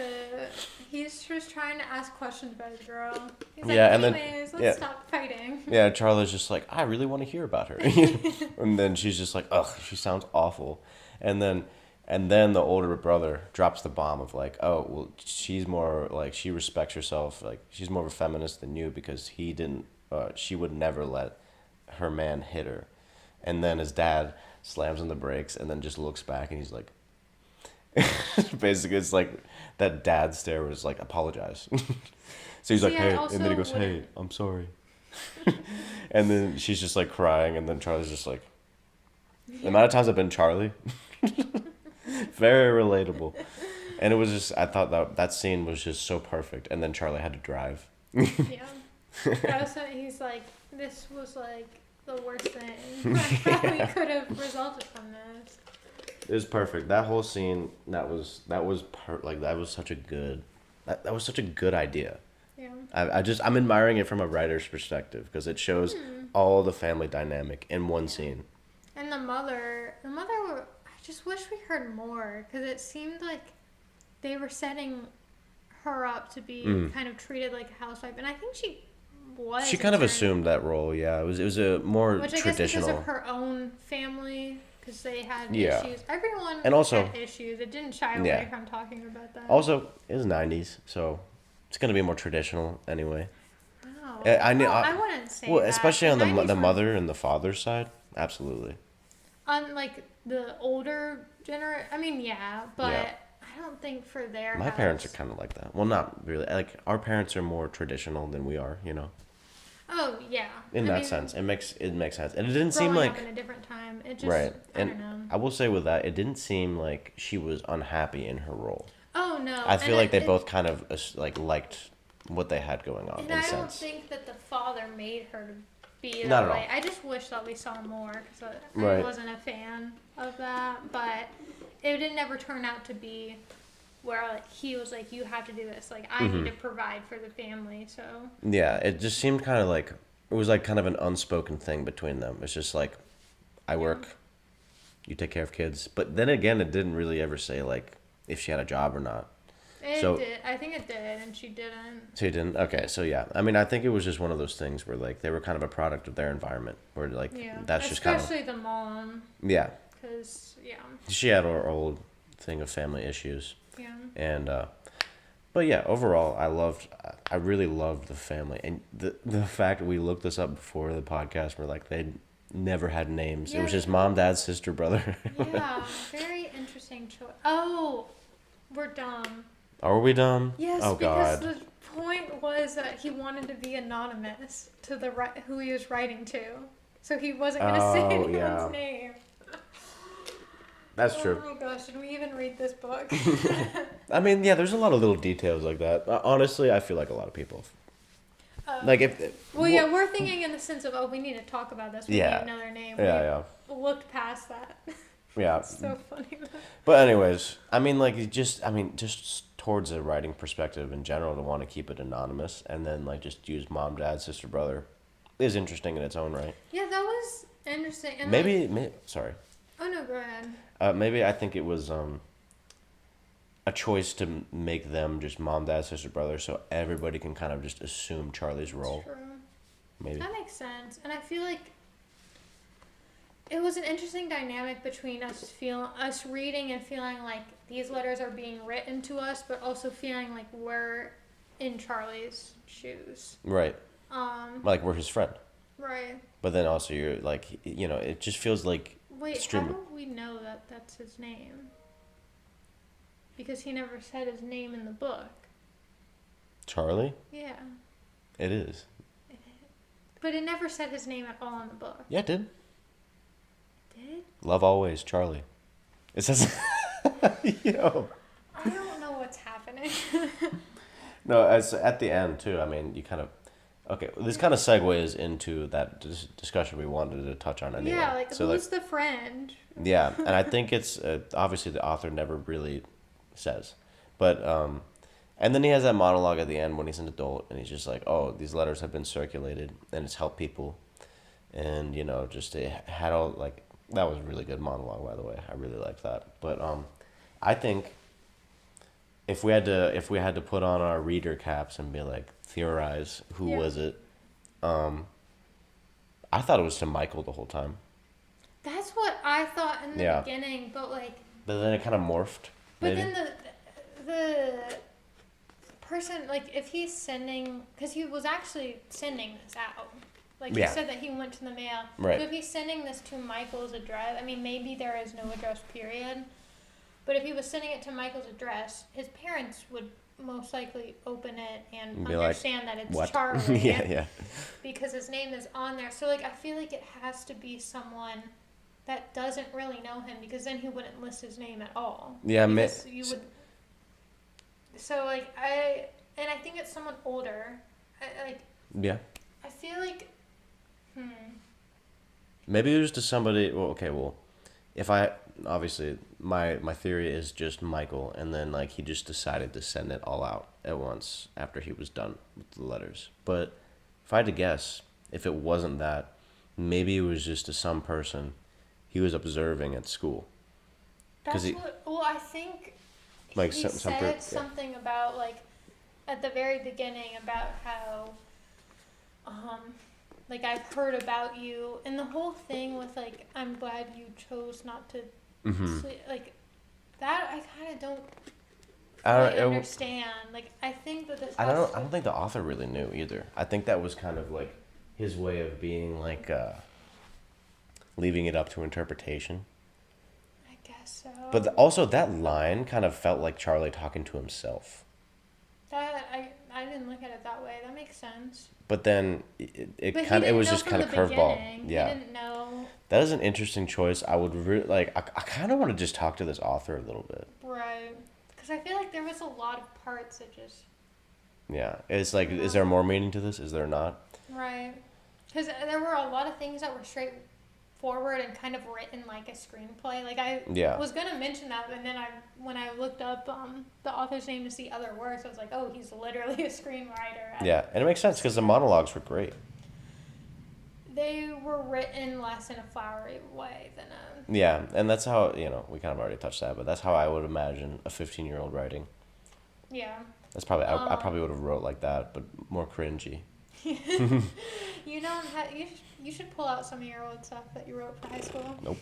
He's just trying to ask questions about his girl. He's like, Yeah, and anyways, then let's stop fighting. Yeah, Charlie's just like, I really want to hear about her. And then she's just like, ugh, she sounds awful. And then the older brother drops the bomb of like, oh, well, she's more like, she respects herself. Like, she's more of a feminist than you because she would never let her man hit her. And then his dad slams on the brakes and then just looks back and he's like, basically, it's like that dad stare was like, apologize. So he's like, hey, and then he goes, hey, I'm sorry. And then she's just like crying, and then Charlie's just like, the amount of times I've been Charlie, very relatable. And it was just, I thought that scene was just so perfect. And then Charlie had to drive. Yeah. He's like, this was like the worst thing that we could have resulted from this. It was perfect. That whole scene, that was such a good idea. Yeah. I'm admiring it from a writer's perspective because it shows all the family dynamic in one scene. And the mother, I just wish we heard more because it seemed like they were setting her up to be kind of treated like a housewife, and I think she was. She kind of assumed that role. Yeah, it was a more which I traditional. guess because of her own family. Because they had issues. Everyone and also, had issues. It didn't shy away from talking about that. Also, it was 90s, so it's going to be more traditional anyway. Oh. I wouldn't say that. Especially on the mother and the father's side. Absolutely. On, like, the older generation. I mean, yeah, but I don't think for their My parents are kind of like that. Well, not really. Like, our parents are more traditional than we are, you know? Oh, yeah. In that sense. It makes sense. And it didn't seem like... up in a different time. It just... Right. I don't know. I will say with that, it didn't seem like she was unhappy in her role. Oh, no. I feel like they both kind of, like, liked what they had going on, and in a sense. sense. I don't think that the father made her to be that Not at way. all. I just wish that we saw more, because Right. I wasn't a fan of that. But it didn't ever turn out to be... where like he was like, you have to do this, like I need to provide for the family. So yeah, it just seemed kind of like it was like kind of an unspoken thing between them. It's just like, I work, you take care of kids, but then again, it didn't really ever say like if she had a job or not. It did. I think it did, and she didn't. She didn't. Okay, so yeah, I mean, I think it was just one of those things where like they were kind of a product of their environment, where like that's just kind of especially the mom. Yeah. Because she had her old thing of family issues. Yeah. And but yeah, overall, I really loved the family, and the fact we looked this up before the podcast, we're like they never had names. Yeah. It was just mom, dad, sister, brother. Yeah, very interesting choice. Oh, we're dumb. Are we dumb? Yes, oh, because God. the point was that he wanted to be anonymous to who he was writing to, so he wasn't going to say anyone's name. That's true. Oh my gosh, did we even read this book? I mean, yeah, there's a lot of little details like that. Honestly, I feel like a lot of people. Like we're thinking in the sense of, we need to talk about this. We need another name. We looked past that. Yeah. It's so funny. But anyways, I mean, like, just towards a writing perspective in general, to want to keep it anonymous and then like just use mom, dad, sister, brother is interesting in its own right. Yeah, that was interesting. And maybe sorry. Oh no, go ahead. Maybe I think it was a choice to make them just mom, dad, sister, brother, so everybody can kind of just assume Charlie's role. True. Maybe. That makes sense. And I feel like it was an interesting dynamic between us reading and feeling like these letters are being written to us, but also feeling like we're in Charlie's shoes. Right. Like we're his friend. Right. But then also you're like, it just feels like... Wait, how do we know that that's his name? Because he never said his name in the book. Charlie? Yeah. It is. But it never said his name at all in the book. Yeah, it did. Did? Love always, Charlie. It says... Yo. I don't know what's happening. No, at the end, too, I mean, you kind of... Okay, this kind of segues into that discussion we wanted to touch on anyway. Yeah, like, So, who's the friend? yeah, and I think it's obviously the author never really says, but and then he has that monologue at the end when he's an adult, and he's just like, "Oh, these letters have been circulated, and it's helped people," and just it had all like that was a really good monologue, by the way. I really liked that, but I think if we had to put on our reader caps and be like theorize who Yeah. was it, I thought it was to Michael the whole time. That's what I thought in the Yeah. beginning, but like, But then it kind of morphed. but Maybe. then the person, like, if he's sending, because he was actually sending this out. Like, he Yeah. said that he went to the mail. Right. So if he's sending this to Michael's address, I mean, maybe there is no address, period. But if he was sending it to Michael's address, his parents would most likely open it and Be like, understand that it's what? Charlie. yeah. Because his name is on there. So, like, I feel like it has to be someone that doesn't really know him, because then he wouldn't list his name at all. Yeah, Because you would. So, like, I think it's someone older. Yeah. I feel like, Maybe it was to somebody. Well, okay. Well, if I obviously my theory is just Michael, and then like he just decided to send it all out at once after he was done with the letters. But if I had to guess, if it wasn't that, maybe it was just to some person he was observing at school. that's he- what. Well, I think Like he some said yeah. something about, like, at the very beginning about how, like, I've heard about you, and the whole thing with, like, I'm glad you chose not to sleep, like, that I kind of don't really understand. Like, I think that this. I don't think the author really knew either. I think that was kind of like his way of being like leaving it up to interpretation. I guess so. But also that line kind of felt like Charlie talking to himself. That I didn't look at it that way. That makes sense. But then But it he kind of it didn't was know just from kind of the curveball. beginning. Yeah. He didn't know. That is an interesting choice. I would like I kind of want to just talk to this author a little bit. Right. Because I feel like there was a lot of parts that just. Yeah. It's like is there more meaning to this? Is there not? Right. Because there were a lot of things that were straightforward and kind of written like a screenplay. Like, I was going to mention that, and then when I looked up the author's name to see other works, I was like, oh, he's literally a screenwriter. Yeah, and it makes sense because the monologues were great. They were written less in a flowery way than a. Yeah, and that's how, we kind of already touched that, but that's how I would imagine a 15-year-old writing. Yeah. That's probably, I probably would have wrote like that, but more cringy. You don't have, you should pull out some of your old stuff that you wrote for high school. Nope.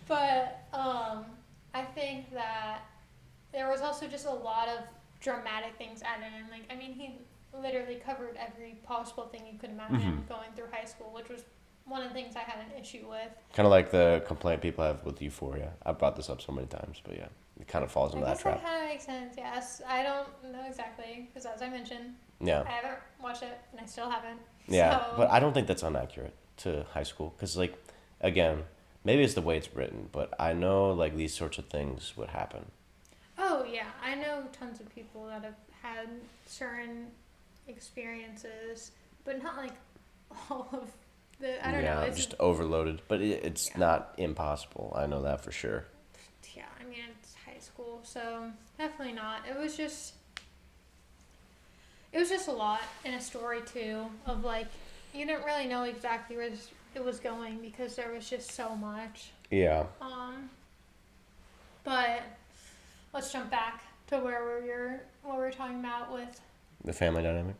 But I think that there was also just a lot of dramatic things added in. Like, I mean, he literally covered every possible thing you could imagine going through high school, which was one of the things I had an issue with. Kind of like the complaint people have with Euphoria. I've brought this up so many times, but yeah, it kind of falls into that trap. That kind of makes sense, yes. I don't know exactly, because as I mentioned, Yeah. I haven't watched it, and I still haven't. Yeah, So. but I don't think that's inaccurate to high school, because, like, again, maybe it's the way it's written, but I know, like, these sorts of things would happen. Oh, yeah. I know tons of people that have had certain experiences, but not, like, all of the, I don't know. It's just overloaded, but it's not impossible. I know that for sure. Yeah, I mean, it's high school, so definitely not. It was just a lot in a story, too, of, like, you didn't really know exactly where it was going because there was just so much. Yeah. But let's jump back to what we were talking about with The family dynamic?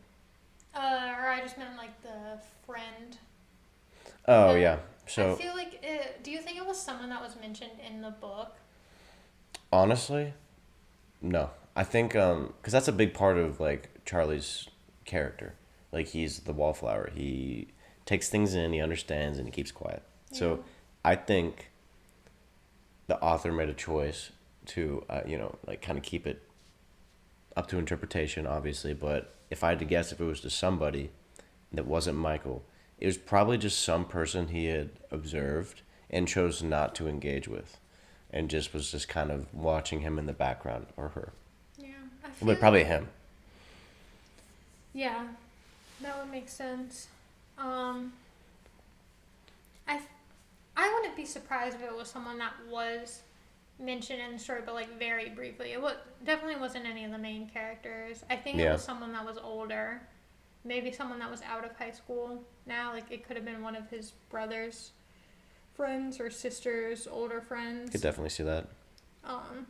or I just meant, like, the friend. Oh, yeah. So I feel like do you think it was someone that was mentioned in the book? honestly, no. I think because that's a big part of like Charlie's character. Like he's the wallflower. He takes things in, he understands, and he keeps quiet. So I think the author made a choice to like kind of keep it up to interpretation, obviously. But if I had to guess, if it was to somebody that wasn't Michael, it was probably just some person he had observed and chose not to engage with, and just was just kind of watching him in the background, or her. Yeah, But probably him. Yeah, That would make sense. Um, I I wouldn't be surprised if it was someone that was mentioned in the story, but like very briefly. Definitely wasn't any of the main characters. I think it Yeah. was someone that was older, maybe someone that was out of high school now. Like it could have been one of his brother's friends or sister's older friends. Could definitely see that. Um,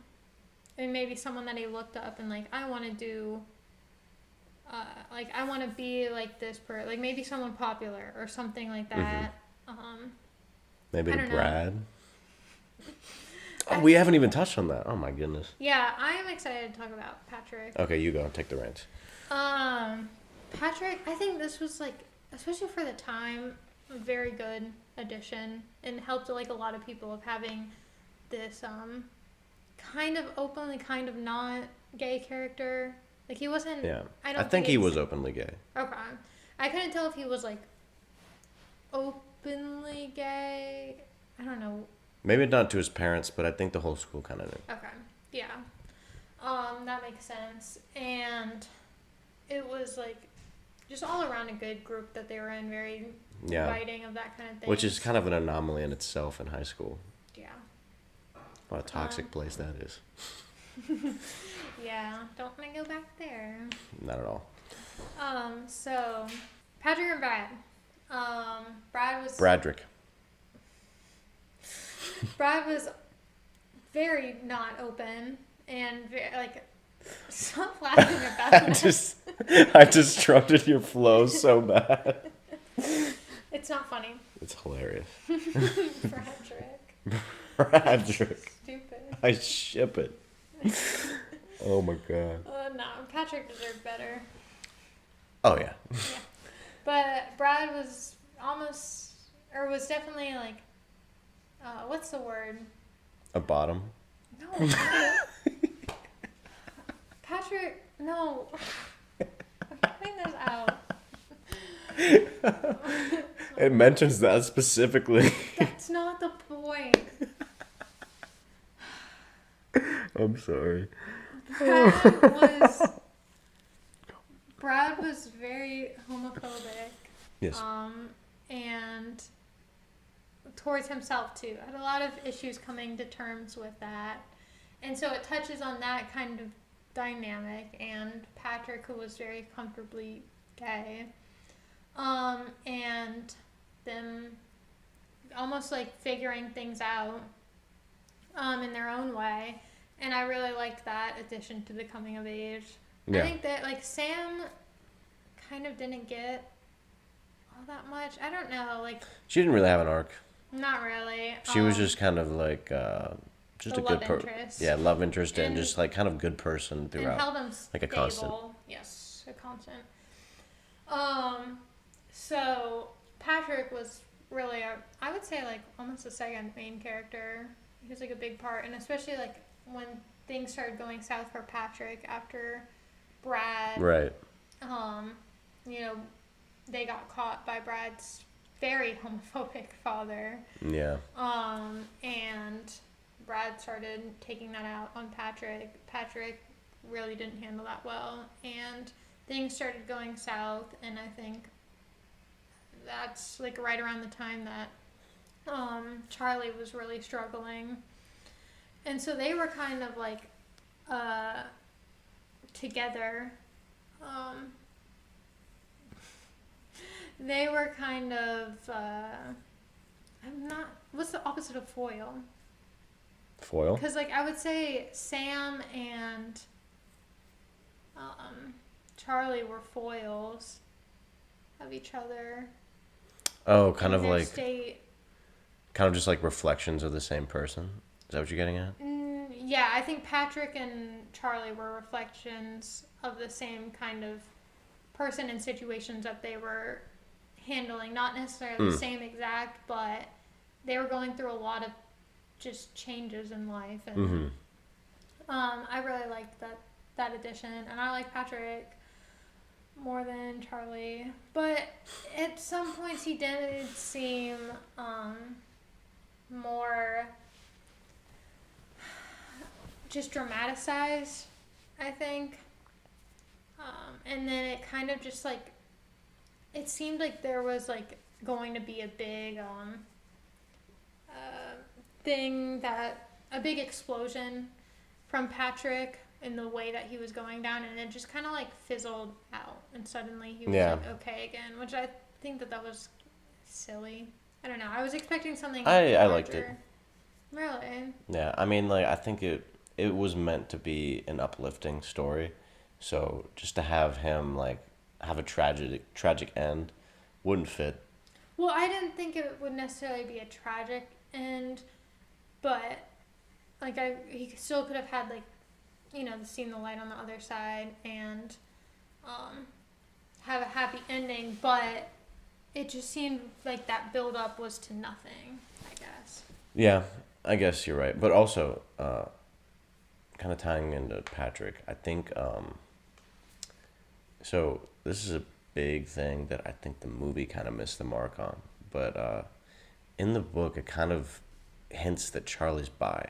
and maybe someone that he looked up and like I want to do. Like I want to be like this like maybe someone popular or something like that. Maybe I to don't know. Brad. Oh, we haven't even touched on that. Oh my goodness. Yeah, I am excited to talk about Patrick. Okay, you go. Take the reins. Patrick, I think this was like, especially for the time, a very good addition and helped like a lot of people of having this kind of openly, kind of not gay character. Like he wasn't. Yeah. I think he was openly gay. Okay. I couldn't tell if he was like openly gay. I don't know. Maybe not to his parents, but I think the whole school kind of knew. Okay. Yeah. That makes sense. And it was like just all around a good group that they were in, very inviting of that kind of thing. Which is kind of an anomaly in itself in high school. Yeah. What a toxic place that is. Yeah. Don't want to go back there. Not at all. So Patrick and Brad. Bradrick. Brad was very not open and very, like, stop laughing about that. I disrupted your flow so bad. It's not funny. It's hilarious. Patrick. Stupid. I ship it. Oh my god. No, Patrick deserved better. Oh yeah. Yeah. But Brad was was definitely like, what's the word? A bottom. No. Patrick, no. I'm cutting this out. It mentions that specifically. That's not the point. I'm sorry. Brad was very homophobic. Yes. And towards himself too. Had a lot of issues coming to terms with that. And so it touches on that kind of dynamic, and Patrick, who was very comfortably gay, and them almost like figuring things out in their own way. And I really liked that addition to the coming of age. Yeah. I think that like Sam kind of didn't get all that much. I don't know, like she didn't really have an arc. Not really. She was just kind of like just a good person. Yeah, love interest and just like kind of good person throughout. And held him like stable. A constant. Yes, a constant. So Patrick was really I would say like almost the second main character. He was like a big part, and especially like when things started going south for Patrick after Brad. Right. You know, they got caught by Brad's very homophobic father. Yeah. And Brad started taking that out on Patrick. Patrick really didn't handle that well, and things started going south, and I think that's like right around the time that Charlie was really struggling. And so they were kind of like together. They were kind of what's the opposite of foil? Foil? Because like I would say Sam and Charlie were foils of each other. Oh, kind of like state. Kind of just like reflections of the same person. Is that what you're getting at? Yeah, I think Patrick and Charlie were reflections of the same kind of person and situations that they were handling. Not necessarily the same exact, but they were going through a lot of just changes in life. And I really liked that addition, and I like Patrick more than Charlie. But at some points he did seem more just dramatized, I think. And then it kind of just like it seemed like there was like going to be a big uh, thing that a big explosion from Patrick in the way that he was going down, and it just kind of like fizzled out, and suddenly he was Yeah. like okay again, which I think that was silly. I don't know. I was expecting something I liked it. larger. Really? Yeah, I mean, like I think it was meant to be an uplifting story, so just to have him like have a tragic end wouldn't fit. Well, I didn't think it would necessarily be a tragic end, but like he still could have had like, seen the light on the other side and um, have a happy ending, but it just seemed like that build up was to nothing, I guess. Yeah, I guess you're right, but also kind of tying into Patrick, I think so. This is a big thing that I think the movie kind of missed the mark on, but in the book it kind of hints that Charlie's bi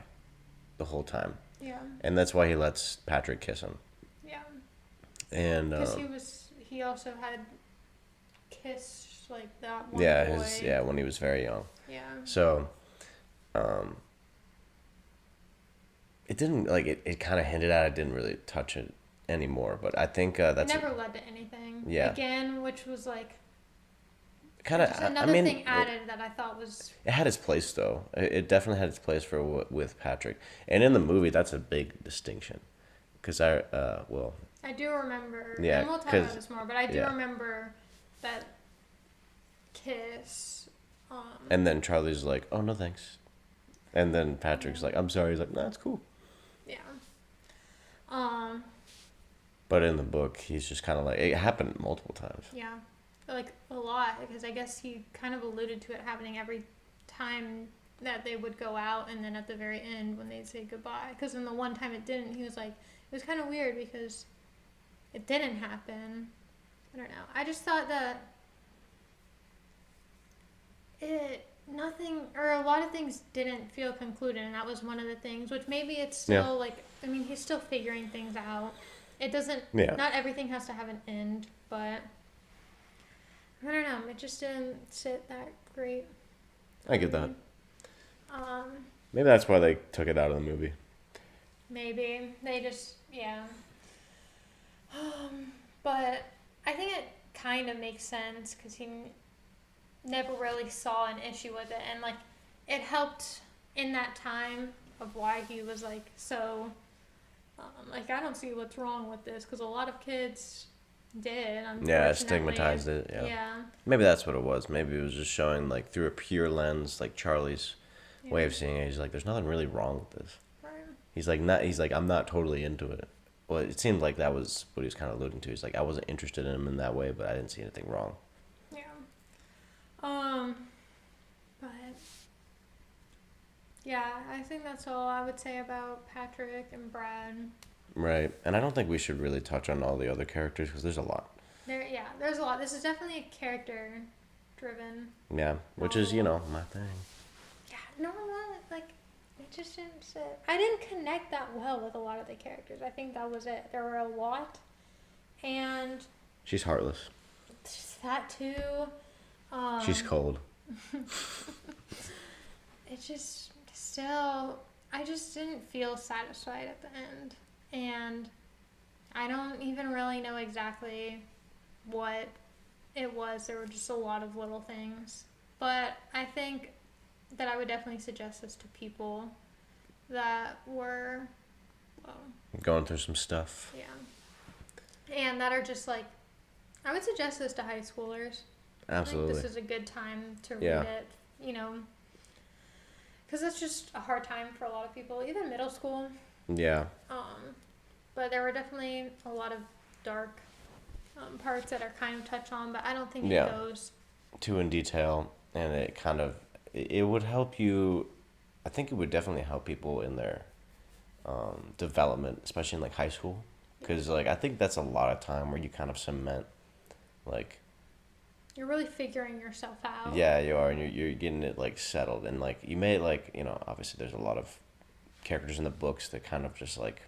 the whole time, Yeah. and that's why he lets Patrick kiss him. Yeah. And Because he also had kissed like that one yeah, boy. when he was very young. Yeah. So um, it didn't like it kind of hinted at. It didn't really touch it anymore, but I think It that's never led to anything. Yeah. Again, which was like kind of. just I another mean, thing added that I thought was. it had its place though. It definitely had its place for with Patrick, and in the movie that's a big distinction, because I do remember, Yeah, and we'll talk about 'cause- this more, but I do yeah. remember that kiss. and then Charlie's like, oh no thanks, and then Patrick's like, I'm sorry. He's like, no, it's cool. Yeah. Um. But in the book, he's just kind of like it happened multiple times. Yeah. Like a lot, because I guess he kind of alluded to it happening every time that they would go out, and then at the very end when they'd say goodbye. Because in the one time it didn't, he was like, it was kind of weird because it didn't happen. I don't know. I just thought that a lot of things didn't feel concluded, and that was one of the things, which maybe it's still like, I mean, he's still figuring things out. It doesn't, Yeah. not everything has to have an end, but I don't know, it just didn't sit that great. I get that. Um, Maybe that's why they took it out of the movie. Maybe they just, yeah. But I think it kind of makes sense because he never really saw an issue with it, and like it helped in that time of why he was like so like, I don't see what's wrong with this, because a lot of kids did, unfortunately. Yeah, stigmatized it. Yeah. Maybe that's what it was. Maybe it was just showing like through a pure lens, like Charlie's way of seeing it. He's like, there's nothing really wrong with this. Right. He's like, I'm not totally into it. Well, it seemed like that was what he was kind of alluding to. He's like, I wasn't interested in him in that way, but I didn't see anything wrong. Yeah. But yeah, I think that's all I would say about Patrick and Brad. Right. And I don't think we should really touch on all the other characters because there's a lot. There's a lot. This is definitely a character driven. Yeah, which is, my thing. Yeah, no, like, it just didn't sit. I didn't connect that well with a lot of the characters. I think that was it. There were a lot, and She's heartless. that too. She's cold. It just still, I just didn't feel satisfied at the end, and I don't even really know exactly what it was. There were just a lot of little things, but I think that I would definitely suggest this to people that were, well, Going through some stuff. yeah, and that are just like, I would suggest this to high schoolers. Absolutely. I think this is a good time to read it, because it's just a hard time for a lot of people, even middle school. Yeah. But there were definitely a lot of dark parts that are kind of touched on, but I don't think it goes too in detail, and it kind of it would help you. I think it would definitely help people in their development, especially in like high school, because like I think that's a lot of time where you kind of cement like. You're really figuring yourself out. Yeah, you are, and you're getting it like settled, and like you may like obviously there's a lot of characters in the books that kind of just like